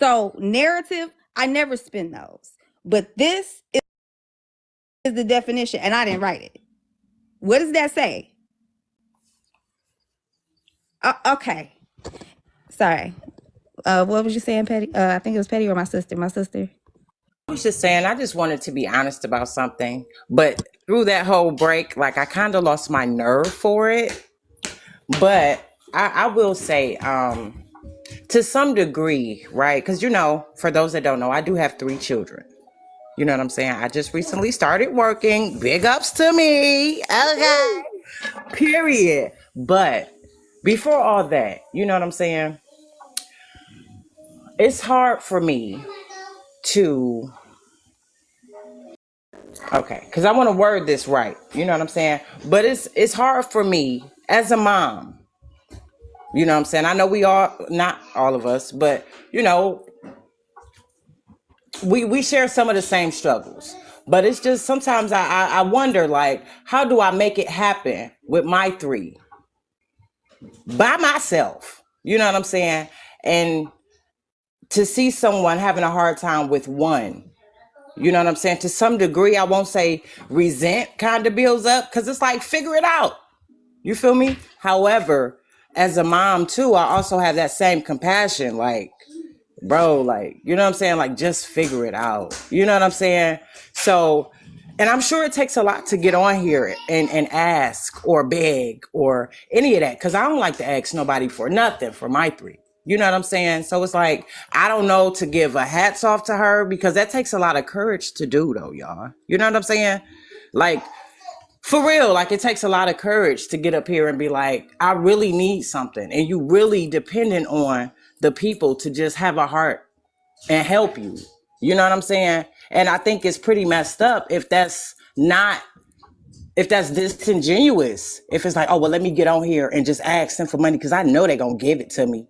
So, narrative, I never spin those. But this is the definition, and I didn't write it. What does that say? Okay. Sorry. What was you saying, Petty? I think it was Petty or my sister. My sister. I was just saying, I just wanted to be honest about something. But through that whole break, like I kind of lost my nerve for it. But I will say, to some degree, right? Because, for those that don't know, I do have 3 children. You know what I'm saying? I just recently started working. Big ups to me. Okay. Period. But before all that, you know what I'm saying? It's hard for me to, okay, because I want to word this right. You know what I'm saying? But it's hard for me as a mom. You know what I'm saying? I know we all, not all of us, but we share some of the same struggles. But it's just sometimes I wonder, like, how do I make it happen with my 3 by myself? You know what I'm saying? And to see someone having a hard time with 1, you know what I'm saying? To some degree, I won't say resent kind of builds up, because it's like, figure it out. You feel me? However, as a mom too, I also have that same compassion. Like, bro, like, you know what I'm saying? Like, just figure it out. You know what I'm saying? So, and I'm sure it takes a lot to get on here and ask or beg or any of that, because I don't like to ask nobody for nothing for my 3. You know what I'm saying? So it's like, I don't know to give a hats off to her, because that takes a lot of courage to do, though, y'all. You know what I'm saying? Like, for real, like, it takes a lot of courage to get up here and be like, I really need something. And you really dependent on the people to just have a heart and help you. You know what I'm saying? And I think it's pretty messed up if that's disingenuous. If it's like, oh, well, let me get on here and just ask them for money because I know they're going to give it to me.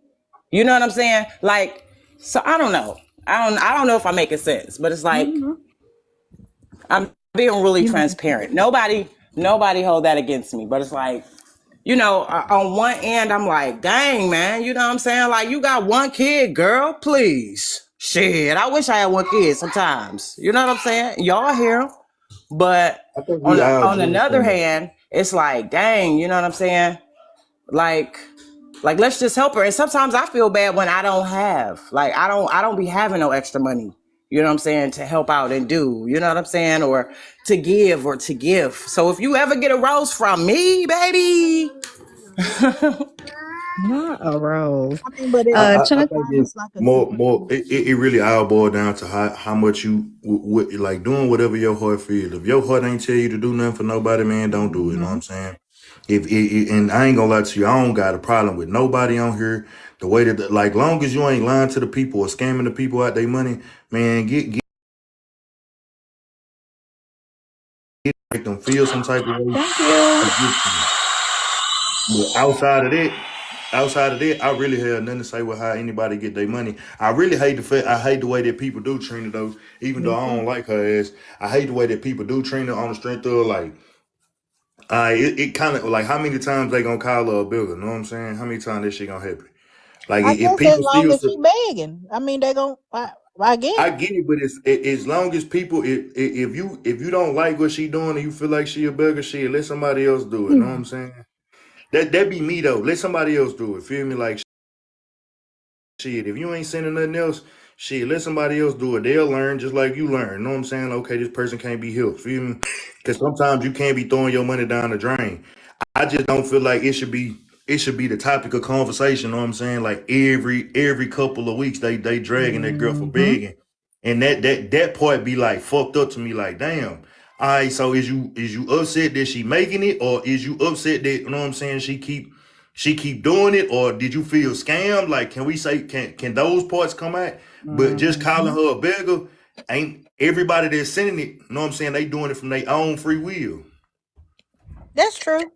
You know what I'm saying? Like, so I don't know. I don't know if I'm making sense, but it's like, I'm being really transparent. Nobody hold that against me, but it's like, on one end, I'm like, dang, man, you know what I'm saying? Like, you got 1 kid, girl, please. Shit, I wish I had 1 kid sometimes. You know what I'm saying? Y'all hear 'em. But I think we all on dream another from it. hand, it's like, dang, you know what I'm saying? Like, let's just help her. And sometimes I feel bad when I don't have, like, I don't be having no extra money. You know what I'm saying? To help out and do, you know what I'm saying? Or to give. So if you ever get a rose from me, baby, Not a rose. I mean, but I think it's it's like a more. It really all boils down to how much you like doing whatever your heart feels. If your heart ain't tell you to do nothing for nobody, man, don't do it. You know what I'm saying? And I ain't gonna lie to you, I don't got a problem with nobody on here. The way that, like, long as you ain't lying to the people or scamming the people out their money, man, make them feel some type of way. Thank you. But outside of that, I really have nothing to say with how anybody get their money. I really hate the fact, I hate the way that people do Trina though. Even though I don't like her ass, I hate the way that people do Trina on the strength of, like, it kind of like, how many times they gonna call her a builder? Know what I'm saying? How many times that shit gonna happen? Like, I if guess as people long still, as she begging. I mean, they gon' I guess. I get it, but as long as people, if you don't like what she doing and you feel like she a beggar, shit, let somebody else do it. Know what I'm saying? That be me though. Let somebody else do it. Feel me? Like shit. If you ain't sending nothing else, shit, let somebody else do it. They'll learn just like you learn. Know what I'm saying? Okay, this person can't be helped. Feel me? Because sometimes you can't be throwing your money down the drain. I just don't feel like it should be the topic of conversation. Know what I'm saying? Like every couple of weeks they dragging that girl for Mm-hmm. begging, and that part be like fucked up to me. Like damn. All right, so is you upset that she making it, or is you upset that you know what I'm saying she keep doing it, or did you feel scammed? Like, can we say can those parts come out? But just calling Mm-hmm. her a beggar, ain't everybody that's sending it. You know what I'm saying? They doing it from their own free will. That's true.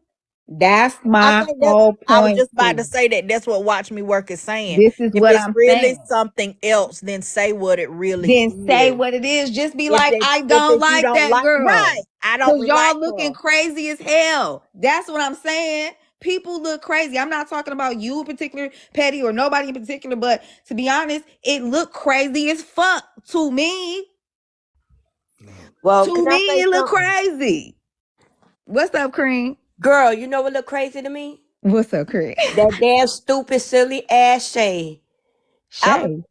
That's I my think that whole I was point just about to too. say that that's what Watch Me Work is saying. This is If what it's I'm really saying. something else, then say what it really Then say is. what it is. Just be If like, it, I if don't it, you like don't that like, girl. right? I don't Cause like y'all looking her. crazy as hell. That's what I'm saying. People look crazy. I'm not talking about you in particular, Petty, or nobody in particular, but to be honest, it looked crazy as fuck to me. Well, To can me, I say it looked something? crazy. What's up, Cream? Girl, you know what look crazy to me? What's up, Cream? That damn stupid, silly ass Shay. Shay.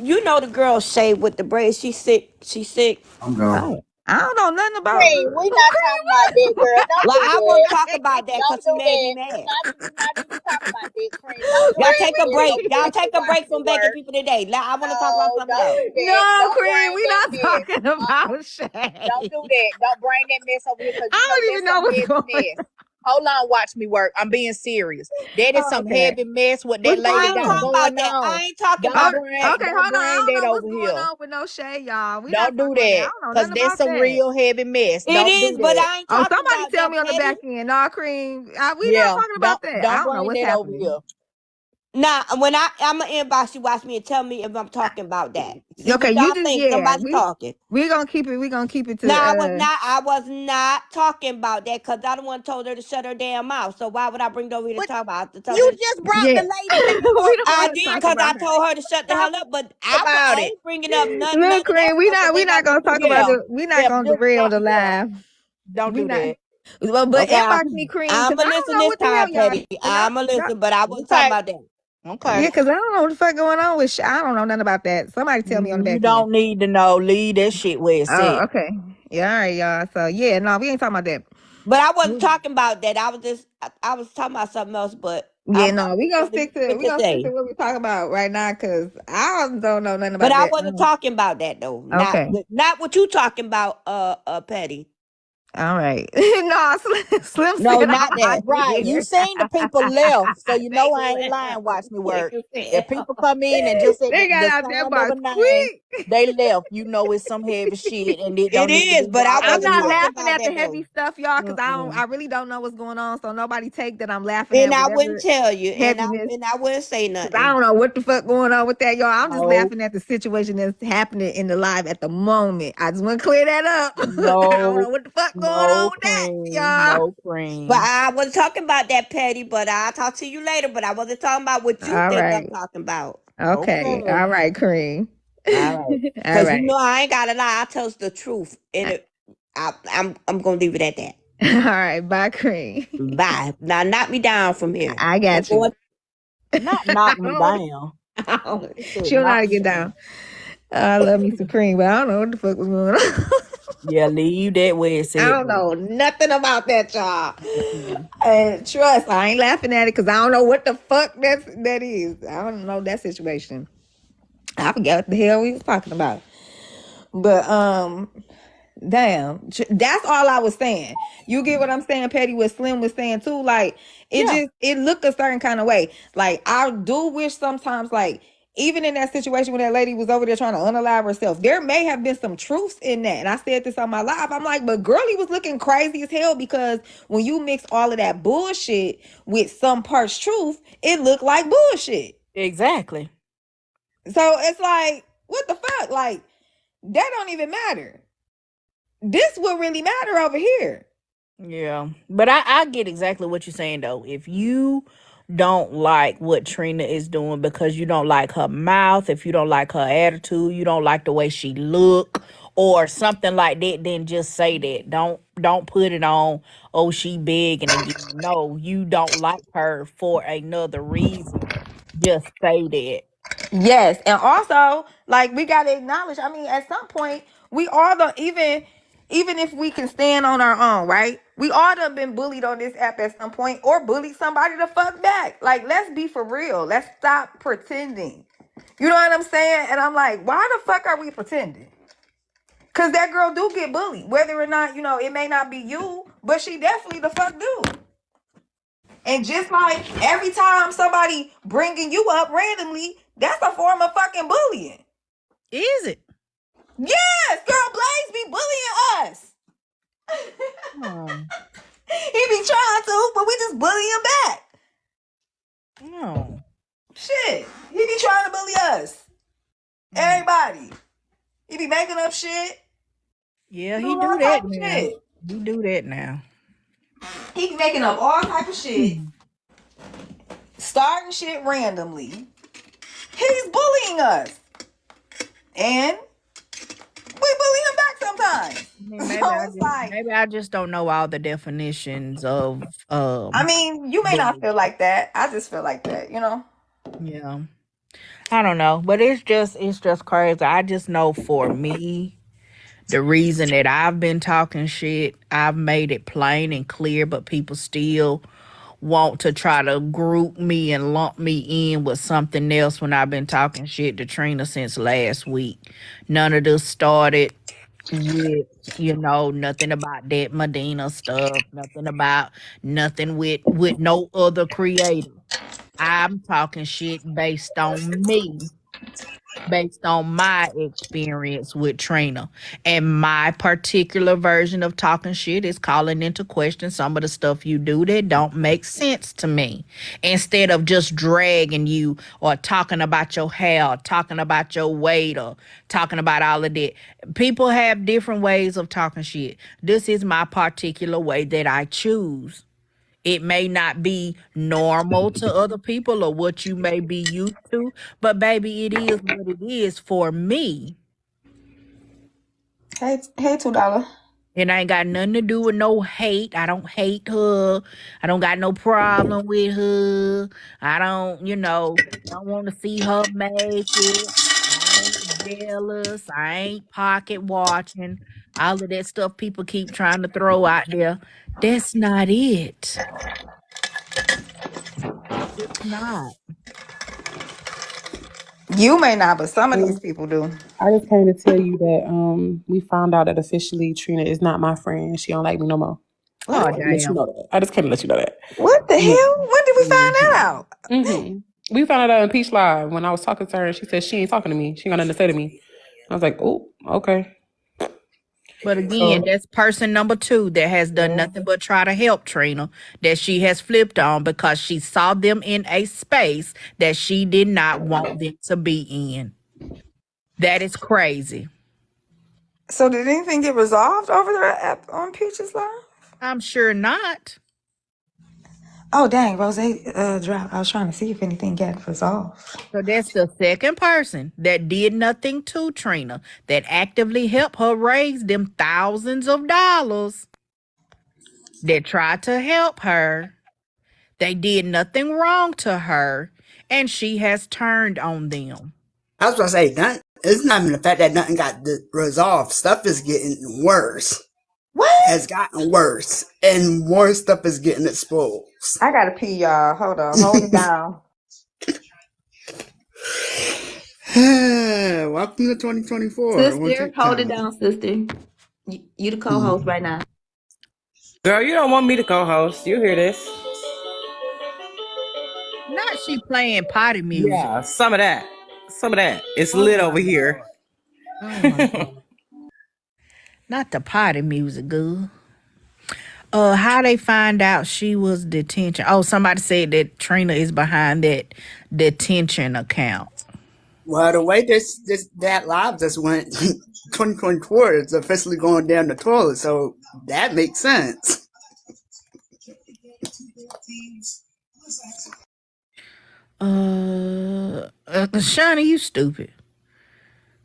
You know the girl Shay with the braids. She sick. She sick. I'm gone. Oh, I don't know nothing about Cream, we not talking about that, girl. Don't Like do I want that. to talk about that Don't because she do made me that. mad. We not even talking about that, Cream. Don't Y'all bring that take a mess break. over Y'all here to take a watch break me from begging work. people today. Now I want to talk about No, something don't else. do that. No, Don't Cream, bring we that not mess. talking Uh-uh. about Don't Shay. do that. Don't bring that mess over here because you know I don't that's even know some what's heavy going mess. Hold on, watch me work. I'm being serious. That is on. some Okay. heavy mess what that What's lady I going ain't got on? talking about going that. on. I ain't talking Oh, Don't about. bring okay, don't hold on. I bring don't that know what's over going here. on with no shade, y'all. We not Don't do talking about that. that. I don't know Cause nothing there's about some that. real heavy mess. It Don't is, do but that. I ain't Oh, talking somebody about tell that me on the petty. back end. Nah, Cream. We not Yeah. talking about Don't that. I don't don't know bring what's that over here. happening. Now, when I'ma inbox you, watch me and tell me if I'm talking about that. See Okay, what you y'all just think? yeah. Somebody talking. We gonna keep it. We gonna keep it to Now I was not talking about that because I don't want told her to shut her damn mouth. So why would I bring it over here to But talk about to tell her you to just brought yeah. the lady name We up. don't I want to did talk because I about that. told her to shut the Stop hell up, but about I it. ain't bringing up none Look, of that Cream. We stuff not that we they not got to gonna do talk with about Yeah. me. the. We not Yeah, gonna just derail don't the do that. live. Don't We do not. that. Well, but Okay, inbox me, Cream, because I'ma I don't listen know this what the hell time, y'all. Petty. Y'all, I'ma y'all listen, but I wasn't talking Okay. about that. Okay. yeah, because I don't know what the fuck going on with. I don't know nothing about that. Somebody tell me on the You back end. don't need to know. Leave that shit where it's Oh, at. okay. Yeah, all right, y'all. So yeah, no, we ain't talking about that. But I wasn't talking about that. I was talking about something else. But Yeah, I'm no, we just gonna gonna leave stick to it what we talking about right now because I don't know nothing But about I that. wasn't talking about that though. Not Okay, not what you talking about, Petty. all right. No, Slim No, said not I'm out that. of Right. You here. seen the people left. So you They know I ain't left lying. Watch me quick work. as If hell. people come in and just at They got the out that sound of box a name, quick. they left. You know it's some heavy shit and it It don't need to is, be but I brought I'm over wasn't not here. talking laughing about at the that heavy though. stuff, y'all, because I Mm-mm. really don't know what's going on. So nobody take that I'm laughing And at I wouldn't whatever tell you, heaviness. and I wouldn't say Cause I nothing. don't know what the fuck going on with that, y'all. I'm just No, laughing at the situation that's happening in the live at the moment. I just want to clear that up. I don't know no, what the fuck going on no with that, cream, y'all. no But cream. I wasn't talking about that, Petty. But I'll talk to you later. But I wasn't talking about what you All think I'm right. talking about. Okay. Okay. All right, Cream. All right, All because you right. know I ain't gotta lie. I tell the truth, and I'm gonna leave it at that. All right. Bye, Cream. Bye. Now knock me down from here. I I'm got you. going. Not knock me down. He said She don't know how knock to me get down. down. I love me some cream, but I don't know what the fuck was going on. Yeah, leave that where it's I at, don't boo. know nothing about that, y'all. Mm-mm. And trust, I ain't laughing at it because I don't know what the fuck that is. I don't know that situation. I forgot what the hell we was talking about. But damn, that's all I was saying. You get what I'm saying, Petty? What Slim was saying too. Like Yeah, it looked a certain kind of way. Like I do wish sometimes, like even in that situation when that lady was over there trying to unalive herself, there may have been some truths in that. And I said this on my live. I'm like, but girlie was looking crazy as hell because when you mix all of that bullshit with some parts truth, it looked like bullshit. exactly. So it's like, what the fuck? Like that don't even matter. This will really matter over here. Yeah. But I get exactly what you're saying though. If you don't like what Trina is doing because you don't like her mouth, if you don't like her attitude, you don't like the way she look, or something like that, then just say that. Don't put it on, oh, she begging again. No, you don't like her for another reason. Just say that. Yes, and also like we gotta acknowledge. I mean, at some point, we all don't even if we can stand on our own, right? We all done been bullied on this app at some point, or bullied somebody to fuck back. Like, let's be for real. Let's stop pretending. You know what I'm saying? And I'm like, why the fuck are we pretending? Cause that girl do get bullied, whether or not it may not be you, but she definitely the fuck do. And just like every time somebody bringing you up randomly, that's a form of fucking bullying. Is it? Yes, girl, Blaze be bullying us. Oh, He be trying to, but we just bully him back. no. Shit, he be trying to bully us. Everybody. He be making up shit, Yeah, he doing all do type that of now. shit. He do that now. He be making up all type of shit, Mhm. starting shit randomly. He's bullying us, and we bully him back sometimes. I mean, So it's like, maybe I just don't know all the definitions of I mean, you may not bullying. feel like that. I just feel like that. Yeah. I don't know, but it's just crazy. I just know for me, the reason that I've been talking shit, I've made it plain and clear, but people still want to try to group me and lump me in with something else when I've been talking shit to Trina since last week. None of this started with, nothing about that Medina stuff, nothing with no other creator. I'm talking shit based on my experience with Trina. And my particular version of talking shit is calling into question some of the stuff you do that don't make sense to me. Instead of just dragging you or talking about your hair, talking about your weight, or talking about all of that. People have different ways of talking shit. This is my particular way that I choose. It may not be normal to other people or what you may be used to, but baby, it is what it is for me. hey, $2. It ain't got nothing to do with no hate. I don't hate her. I don't got no problem with her. I don't want to see her make it. I ain't jealous. I ain't pocket watching. All of that stuff people keep trying to throw out there. That's not it. It's not. You may not, but some of these Um, people do. I just came to tell you that we found out that officially Trina is not my friend. She don't like me no more. I What? just Oh came to let you damn. know that. I just came to let you know that. What the Yeah. hell? When did we find that out? Mm-hmm. We found it out in Peach Live when I was talking to her. She said she ain't talking to me. She ain't got nothing to say to me. I was like, oh, okay. But again, So that's person number two that has done yeah. nothing but try to help Trina, that she has flipped on because she saw them in a space that she did not want them to be in. That is crazy. So did anything get resolved over there on Peaches Live? I'm sure not. Oh dang, Rose dropped. I was trying to see if anything got resolved. So that's the second person that did nothing to Trina, that actively helped her raise them thousands of dollars, that tried to help her. They did nothing wrong to her, and she has turned on them. I was gonna say, it's not even the fact that nothing got resolved. Stuff is getting worse. What? Has gotten worse, and more stuff is getting exposed. I gotta pee, y'all. Hold on, hold it down. Welcome to 2024. It won't Sister, take hold it time. down, sister. You the co-host right now. Girl, you don't want me to co-host. You hear this? Not she playing potty music. Yeah, some of that. Some of that. It's Oh lit my over here. god. Oh my god. Not the potty music, girl. How they find out she was detention? Oh, somebody said that Trina is behind that detention account. Well, the way that live just went, 2024 is officially going down the toilet, so that makes sense. Shawnee, you stupid.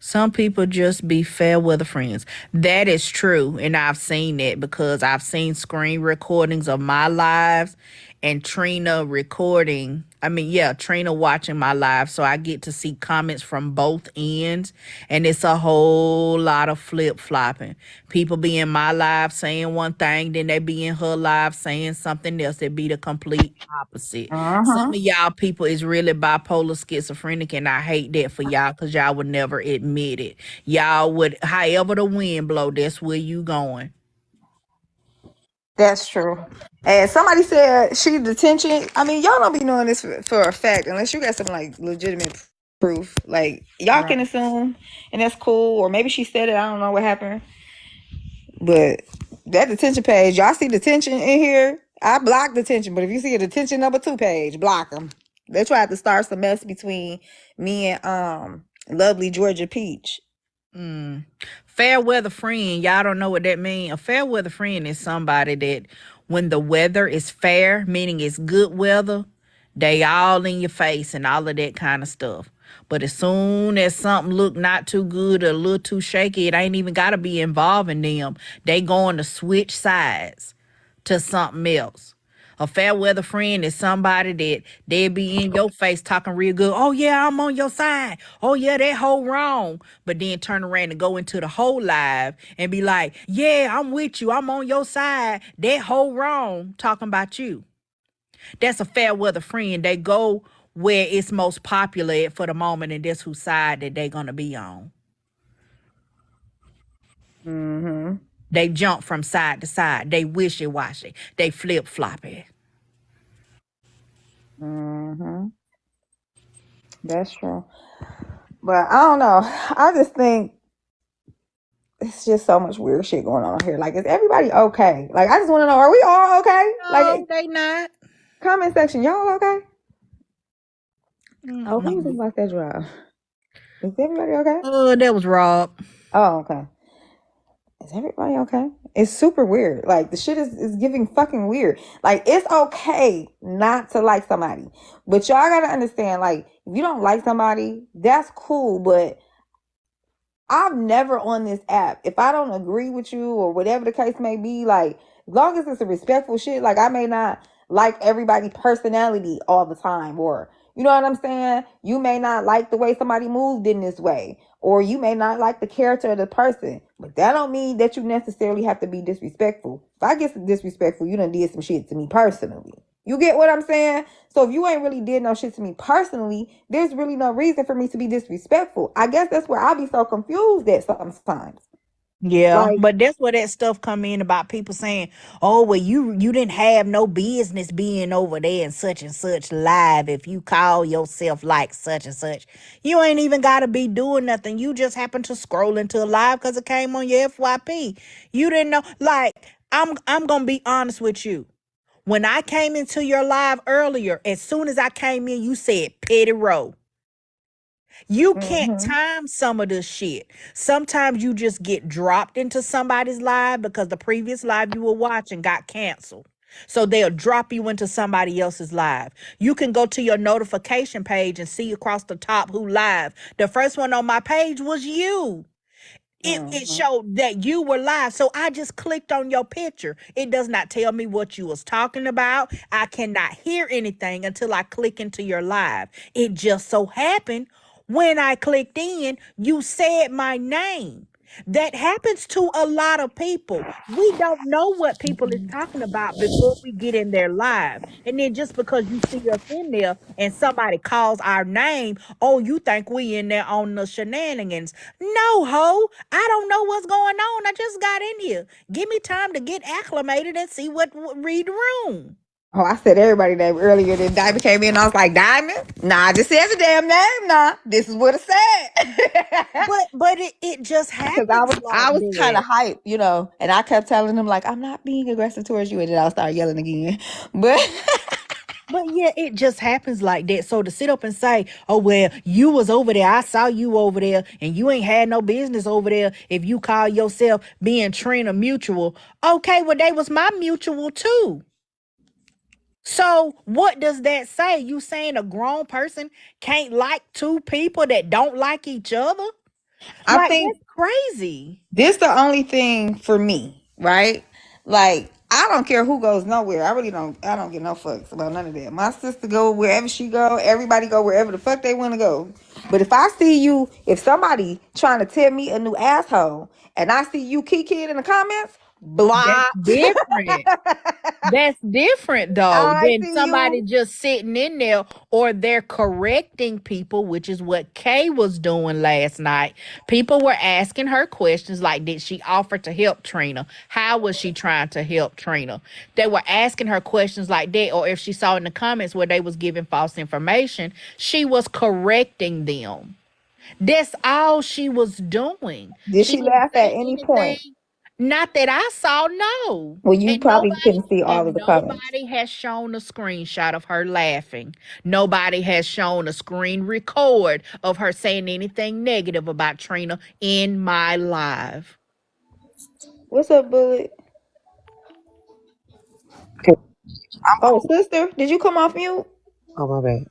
Some people just be fair weather friends. That is true. And I've seen it because I've seen screen recordings of my lives and Trina recording. I mean, yeah, Trina watching my live. So I get to see comments from both ends. And it's a whole lot of flip flopping. People be in my live saying one thing, then they be in her live saying something else that be the complete opposite. Some Uh-huh. of y'all people is really bipolar schizophrenic, and I hate that for y'all because y'all would never admit it. Y'all would, however the wind blow, that's where you going. That's true. And somebody said she detention. I mean, y'all don't be knowing this for a fact unless you got some like legitimate proof. Like y'all Right. can assume, and that's cool. Or maybe she said it. I don't know what happened. But that detention page, y'all see detention in here? I block detention, but if you see a detention #2 page, block them. They tried to start some mess between me and lovely Georgia Peach. Mm. Fair weather friend, y'all don't know what that means. A fair weather friend is somebody that when the weather is fair, meaning it's good weather, they all in your face and all of that kind of stuff. But as soon as something look not too good or a little too shaky, it ain't even gotta be involving them. They going to switch sides to something else. A fair weather friend is somebody that they'll be in your face talking real good. Oh yeah, I'm on your side. Oh yeah, that whole wrong. But then turn around and go into the whole live and be like, yeah, I'm with you. I'm on your side. That whole wrong talking about you. That's a fair weather friend. They go where it's most popular for the moment, and that's whose side that they gonna be on. Mm-hmm. They jump from side to side. They wishy washy. They flip floppy. Mm-hmm. That's true. But I don't know. I just think it's just so much weird shit going on here. Like, is everybody okay? Like, I just want to know, are we all okay? No, Like, they not. comment section, y'all okay? Oh, who was Mm-mm. in like that drive? Is everybody okay? That was Rob. Oh, okay. Is everybody okay? It's super weird. Like the shit is giving fucking weird. Like it's okay not to like somebody. But y'all gotta understand, like, if you don't like somebody, that's cool. But I'm never on this app. If I don't agree with you or whatever the case may be, like, as long as it's a respectful shit, like I may not like everybody's personality all the time, or you know what I'm saying? You may not like the way somebody moved in this way, or you may not like the character of the person. But that don't mean that you necessarily have to be disrespectful. If I get disrespectful, you done did some shit to me personally. You get what I'm saying? So if you ain't really did no shit to me personally, there's really no reason for me to be disrespectful. I guess that's where I be so confused at sometimes. Yeah, Like, but that's where that stuff come in about people saying, "Oh, well, you didn't have no business being over there in such and such live if you call yourself like such and such. You ain't even got to be doing nothing. You just happen to scroll into a live because it came on your FYP. You didn't know. Like, I'm gonna be honest with you. When I came into your live earlier, as soon as I came in, you said Petty Row. You can't mm-hmm, time some of this shit. Sometimes you just get dropped into somebody's live because the previous live you were watching got canceled. So they'll drop you into somebody else's live. You can go to your notification page and see across the top who live. The first one on my page was you. It mm-hmm. showed that you were live. So I just clicked on your picture. It does not tell me what you was talking about. I cannot hear anything until I click into your live. It just so happened when I clicked in, you said my name. That happens to a lot of people. We don't know what people is talking about before we get in their live. And then just because you see us in there and somebody calls our name, oh, you think we in there on the shenanigans. No, ho. I don't know what's going on. I just got in here. Give me time to get acclimated and see what read the room. Oh, I said everybody name earlier. Then Diamond came in. I was like, Diamond? Nah, I just said the damn name. Nah, this is what it said. But it just Because happens like I was kind of that. hyped, and I kept telling him like, I'm not being aggressive towards you, and then I'll start yelling again. But But yeah, it just happens like that. So to sit up and say, "Oh well, you was over there. I saw you over there, and you ain't had no business over there." If you call yourself being Trina Mutual, okay, well they was my mutual too. So what does that say? You saying a grown person can't like two people that don't like each other? I Like, think that's crazy. this the only thing for me, right? Like, I don't care who goes nowhere. I really don't. I don't give no fucks about none of that. My sister go wherever she go. Everybody go wherever the fuck they want to go. But if I see you, if somebody trying to tell me a new asshole, and I see you kiki in the comments, That's blocked. different. That's different though I than see somebody you. just sitting in there, or they're correcting people, which is what Kay was doing last night. People were asking her questions like, did she offer to help Trina? How was she trying to help Trina? They were asking her questions like that, or if she saw in the comments where they was giving false information, she was correcting them. That's all she was doing. Did She she didn't laugh at say any anything. point? Not that I saw, no. Well, you And probably nobody couldn't see all of and the comments. nobody has shown a screenshot of her laughing. Nobody has shown a screen record of her saying anything negative about Trina in my live. What's up, Bullet? I'm Oh, cool. sister, did you come off mute? Oh my bad.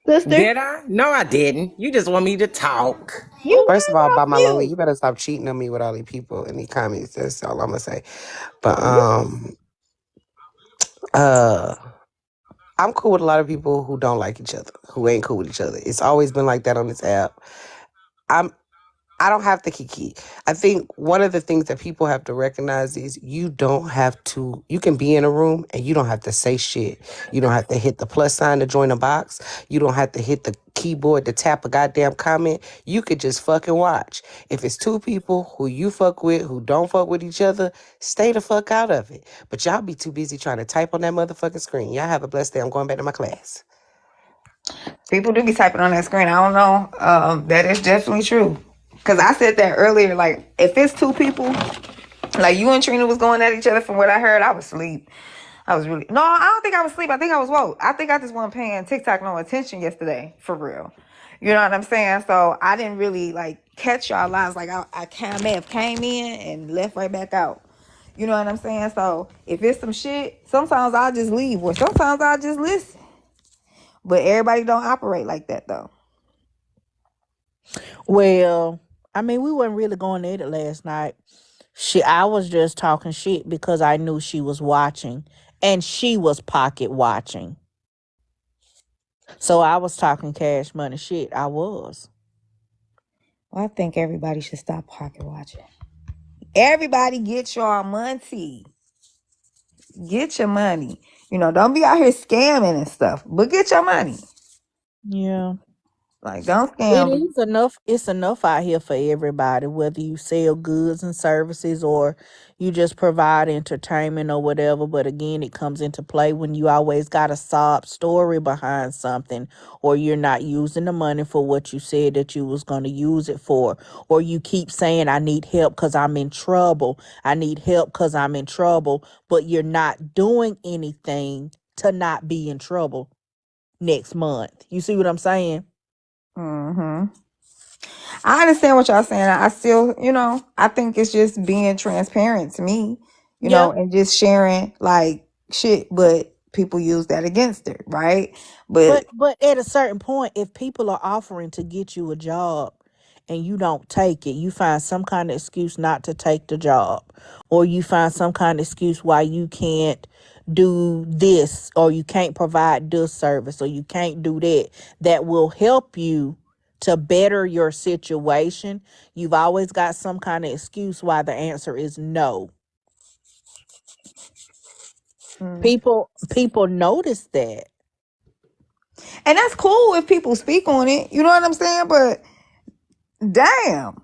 Sister, Did I? No, I didn't. You just want me to talk. you First of was all, off by my lonely, mute. you better stop cheating on me with all these people in the comments. That's all I'm gonna say. But You uh I'm cool with a lot of people who don't like each other, who ain't cool with each other. It's always been like that on this app. I'm I don't have to kiki. I think one of the things that people have to recognize is you don't have to, you can be in a room and you don't have to say shit. You don't have to hit the plus sign to join a box. You don't have to hit the keyboard to tap a goddamn comment. You could just fucking watch. If it's two people who you fuck with, who don't fuck with each other, stay the fuck out of it. But y'all be too busy trying to type on that motherfucking screen. Y'all have a blessed day. I'm going back to my class. people do be typing on that screen. I don't know. That is definitely true. Cause I said that earlier. Like, if it's two people, like you and Trina was going at each other. From what I heard, I was asleep. I was really no. I don't think I was asleep. I think I was woke. I think I just wasn't paying TikTok no attention yesterday, for real. You know what I'm saying? So I didn't really like catch y'all lives. Like I kind of may have came in and left right back out. You know what I'm saying? So if it's some shit, sometimes I'll just leave, or sometimes I'll just listen. But everybody don't operate like that though. Well, I mean, we weren't really going at it last night. I was just talking shit because I knew she was watching, and she was pocket watching. So I was talking cash money shit. I was. Well, I think everybody should stop pocket watching. Everybody get your money. Get your money. You know, don't be out here scamming and stuff, but get your money. Yeah. Like, don't It scam. is enough. It's enough out here for everybody, whether you sell goods and services or you just provide entertainment or whatever. But again, it comes into play when you always got a sob story behind something, or you're not using the money for what you said that you was going to use it for, or you keep saying, I need help because I'm in trouble. I need help because I'm in trouble, but you're not doing anything to not be in trouble next month. You see what I'm saying? Hmm. I understand what y'all saying. I still, I think it's just being transparent to me, Yeah. and just sharing like shit, but people use that against it, right? But But at a certain point, if people are offering to get you a job and you don't take it, you find some kind of excuse not to take the job, or you find some kind of excuse why you can't do this, or you can't provide this service, or you can't do that, that will help you to better your situation. You've always got some kind of excuse why the answer is no. mm. People notice that. And that's cool if people speak on it, you know what I'm saying? But damn,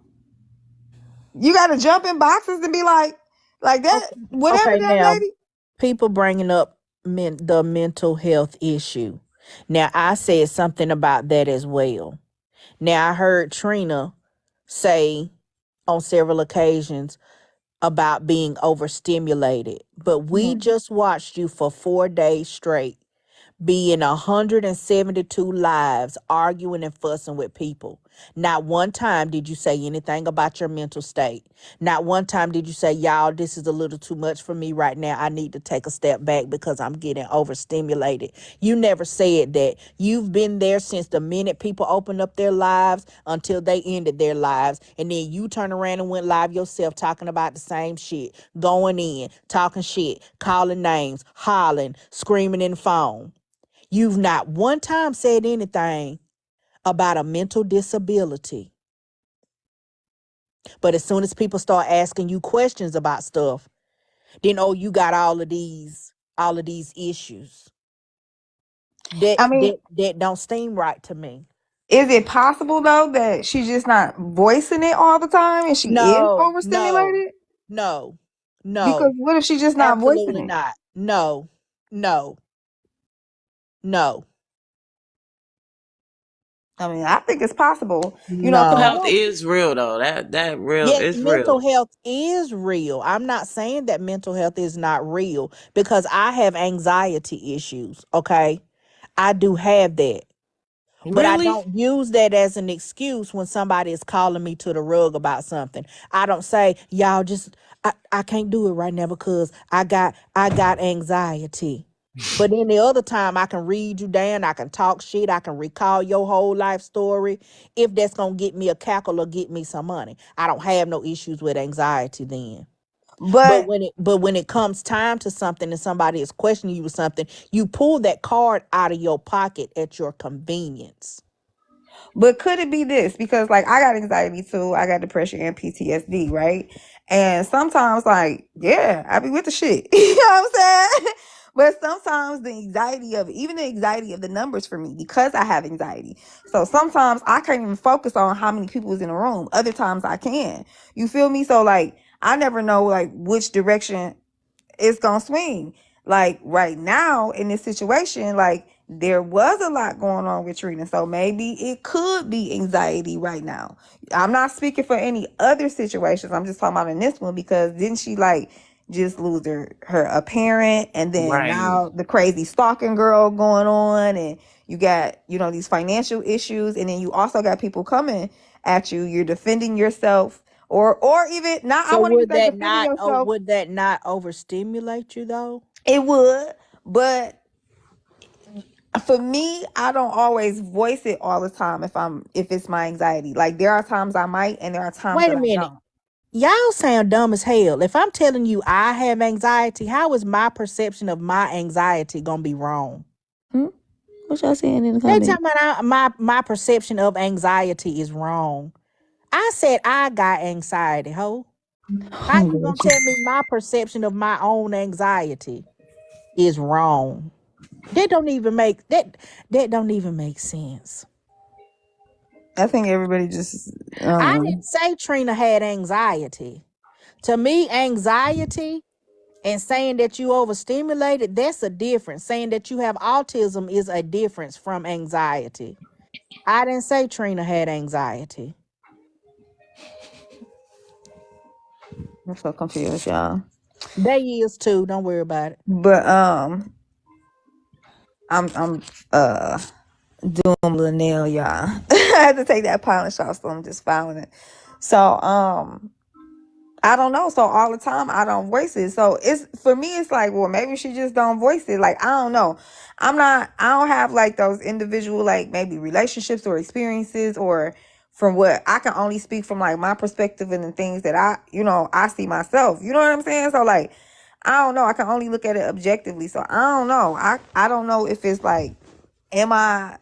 you got to jump in boxes and be like that, Okay. whatever Okay, that now lady. people bringing up the mental health issue. Now, I said something about that as well. Now, I heard Trina say on several occasions about being overstimulated, but we Mhm. just watched you for 4 days straight be in 172 lives arguing and fussing with people. Not one time did you say anything about your mental state. Not one time did you say, y'all, this is a little too much for me right now. I need to take a step back because I'm getting overstimulated. You never said that. You've been there since the minute people opened up their lives until they ended their lives. And then you turn around and went live yourself talking about the same shit, going in, talking shit, calling names, hollering, screaming in the phone. You've not one time said anything about a mental disability. But as soon as people start asking you questions about stuff, then you got all of these issues. That I mean, that don't seem right to me. is it possible though that she's just not voicing it all the time and she is No, no, overstimulated? no, Because no. what if she's just not voicing Absolutely it? not. No, no, no, I mean, I think it's possible. Because I no. Health know. is real though. That real Yes, is mental real. health is real. I'm not saying that mental health is not real because I have anxiety issues. Okay. I do have that. But I Really? don't use that as an excuse when somebody is calling me to the rug about something. I don't say, y'all just I can't do it right now because I got anxiety. But then the other time I can read you down, I can talk shit, I can recall your whole life story if that's gonna get me a cackle or get me some money. I don't have no issues with anxiety then. But But when it comes time to something and somebody is questioning you with something, you pull that card out of your pocket at your convenience. But could it be this? Because like I got anxiety too, I got depression and PTSD, right? And sometimes like, yeah, I be with the shit. You know what I'm saying? But sometimes the anxiety of even the anxiety of the numbers for me, because I have anxiety. So sometimes I can't even focus on how many people is in a room. Other times I can. You feel me? So like I never know like which direction it's gonna swing. Like right now in this situation, like there was a lot going on with Trina, so maybe it could be anxiety right now. I'm not speaking for any other situations. I'm just talking about in this one because didn't she like just lose her a parent, and then Right. now the crazy stalking girl going on, and you got these financial issues, and then you also got people coming at you. You're defending yourself, or even not. I So won't even say defending yourself. would that not overstimulate you though? It would, but for me, I don't always voice it all the time if it's my anxiety. Like there are times I might and there are times Wait that a I minute. don't. Y'all sound dumb as hell. If I'm telling you I have anxiety, how is my perception of my anxiety gonna be wrong? Hmm? What y'all saying in the They comments? talking about my perception of anxiety is wrong. I said I got anxiety, ho. How I'm you gonna tell me my perception of my own anxiety is wrong? That don't even make sense. I think everybody just I didn't say Trina had anxiety. To me, anxiety and saying that you overstimulated, that's a difference. Saying that you have autism is a difference from anxiety. I didn't say Trina had anxiety. I'm so confused, y'all. They is too. Don't worry about it. But I'm doing a little nail, y'all. I had to take that polish off, so I'm just filing it. So I don't know. So all the time I don't voice it. So it's for me, it's like, well, maybe she just don't voice it. Like, I don't know. I don't have like those individual, like maybe relationships or experiences, or from what I can only speak from like my perspective and the things that I see myself. You know what I'm saying? So like, I don't know. I can only look at it objectively. So I don't know. I don't know if it's like, am I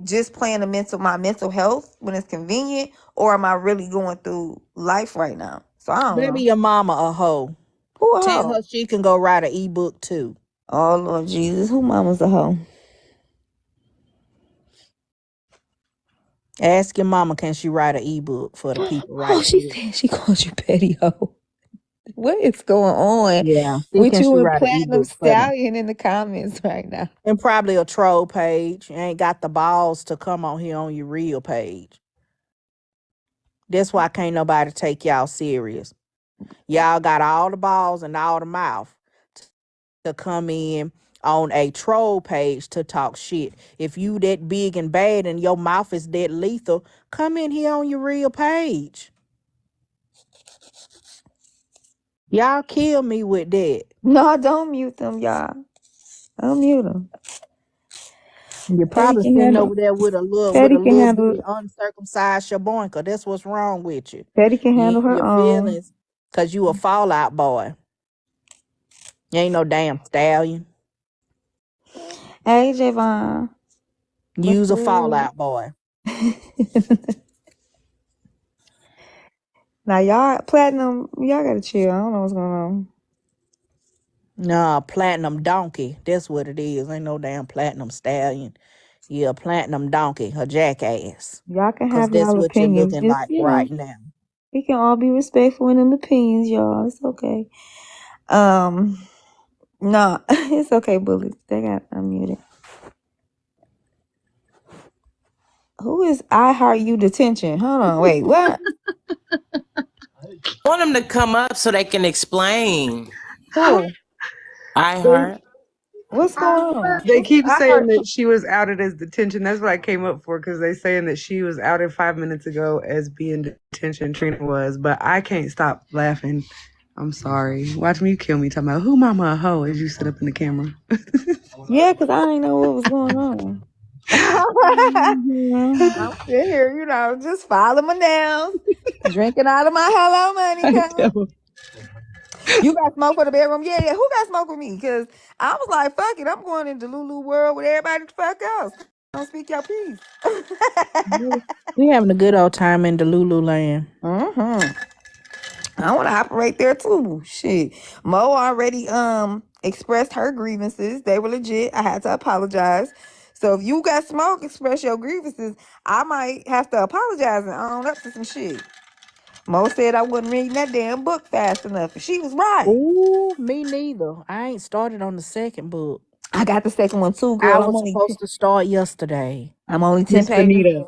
just playing my mental health when it's convenient, or am I really going through life right now? So I don't Maybe know. your mama a hoe. Who a Tell hoe? her she can go write an ebook too. Oh Lord Jesus, who mama's a hoe? Ask your mama, can she write an ebook for the people Oh, right she quick? said she called you petty hoe. What is going on Yeah. See, with can you she and write an Platinum ebook for them? Stallion in the comments right now? And probably a troll page. You ain't got the balls to come on here on your real page. That's why can't nobody take y'all serious. Y'all got all the balls and all the mouth to come in on a troll page to talk shit. If you that big and bad and your mouth is that lethal, come in here on your real page. Y'all kill me with that. No, don't mute them, y'all. Don't mute them. You're Petty probably can sitting handle. over there with a Petty can little handle. bitty uncircumcised shaboinka. That's what's wrong with you. Petty can You handle ain't in her your own. feelings because you a fallout boy. You ain't no damn stallion. Hey, Javon. What's You's a good? fallout boy. Now, y'all, platinum, y'all gotta chill. I don't know what's going on. Nah, platinum donkey. That's what it is. Ain't no damn platinum stallion. Yeah, platinum donkey, a jackass. Y'all can Cause have that's y'all what you're opinions. looking Just, like right now. we can all be respectful in them opinions, y'all. It's okay. No, it's okay, Bullet. They got unmuted. Who is I Heart You Detention? Hold on, wait, what? I want them to come up so they can explain. Who? I heart. What's going on? They keep I saying heard. that she was outed as detention. That's what I came up for because they saying that she was outed 5 minutes ago as being detention. Trina was, but I can't stop laughing. I'm sorry. Watch me kill me. Talking about who mama a hoe as you sit up in the camera. Yeah, because I didn't know what was going on. I'm sitting here, just following my nails, drinking out of my Hello Money I cup. tell. You got smoke for the bedroom? Yeah, yeah. Who got smoke with me? Because I was like, fuck it. I'm going into Lulu world with everybody the fuck else. Don't speak your piece. We having a good old time in the Lulu land. Mm-hmm. I want to operate there too. Shit. Mo already expressed her grievances. They were legit. I had to apologize. So if you got smoke, express your grievances. I might have to apologize and own up to some shit. Mo said I wasn't reading that damn book fast enough, and she was right. Ooh, me neither. I ain't started on the second book. I got the second one too, I girl. was supposed to start yesterday. I'm only 10 Miss pages Benita, in.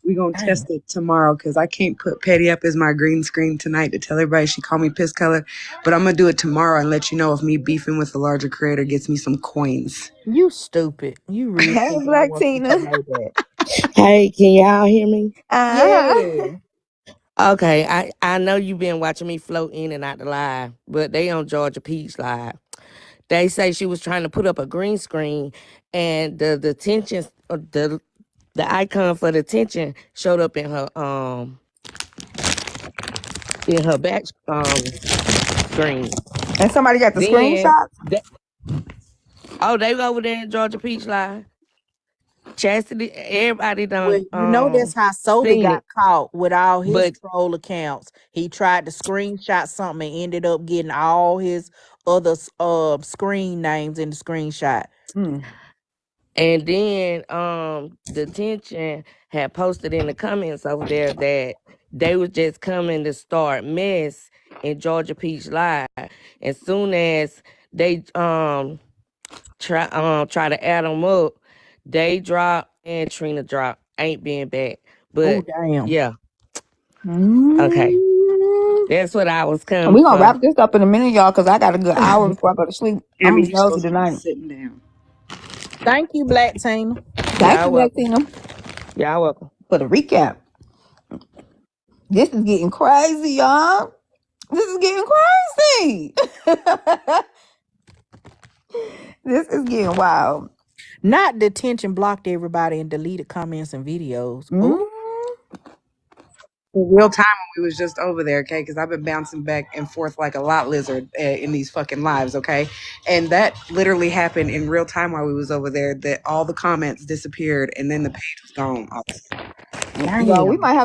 we gonna Damn. test it tomorrow because I can't put Petty up as my green screen tonight to tell everybody she called me piss color. But I'm gonna do it tomorrow and let you know if me beefing with the larger creator gets me some coins. You stupid. You real Hey, stupid. I Black want you to Tina. know that. Hey, can y'all hear me? Uh-huh. Yeah. Okay, I know you've been watching me float in and out the live, but they on Georgia Peach live. They say she was trying to put up a green screen, and the tension, the icon for the tension showed up in her back screen. And somebody got the Then screenshot? they over there in Georgia Peach live. Chastity, everybody Well, done you know that's how Soda seen got it, caught with all his but troll accounts. He tried to screenshot something and ended up getting all his other screen names in the screenshot. Mm. and then the tension had posted in the comments over there that they was just coming to start mess in Georgia Peach Live. As soon as they try to add them up, they drop and Trina drop. Ain't being back. Oh But damn. yeah, okay. Mm. That's what I was coming We're gonna for. wrap this up in a minute, y'all, because I got a good hour before I go to sleep. I'm Emmy, gonna be you're nosy supposed to be tonight. sitting down. Thank you, Black Tina. Thank Y'all you, Black welcome. Tina, Y'all welcome. for the recap. This is getting crazy, y'all. This is getting crazy. This is getting wild. Not detention blocked everybody and deleted comments and videos. Mm. Oh, In real time when we was just over there, okay? Because I've been bouncing back and forth like a lot lizard in these fucking lives, okay? And that literally happened in real time while we was over there. That all the comments disappeared and then the page was gone. Well, we damn. might have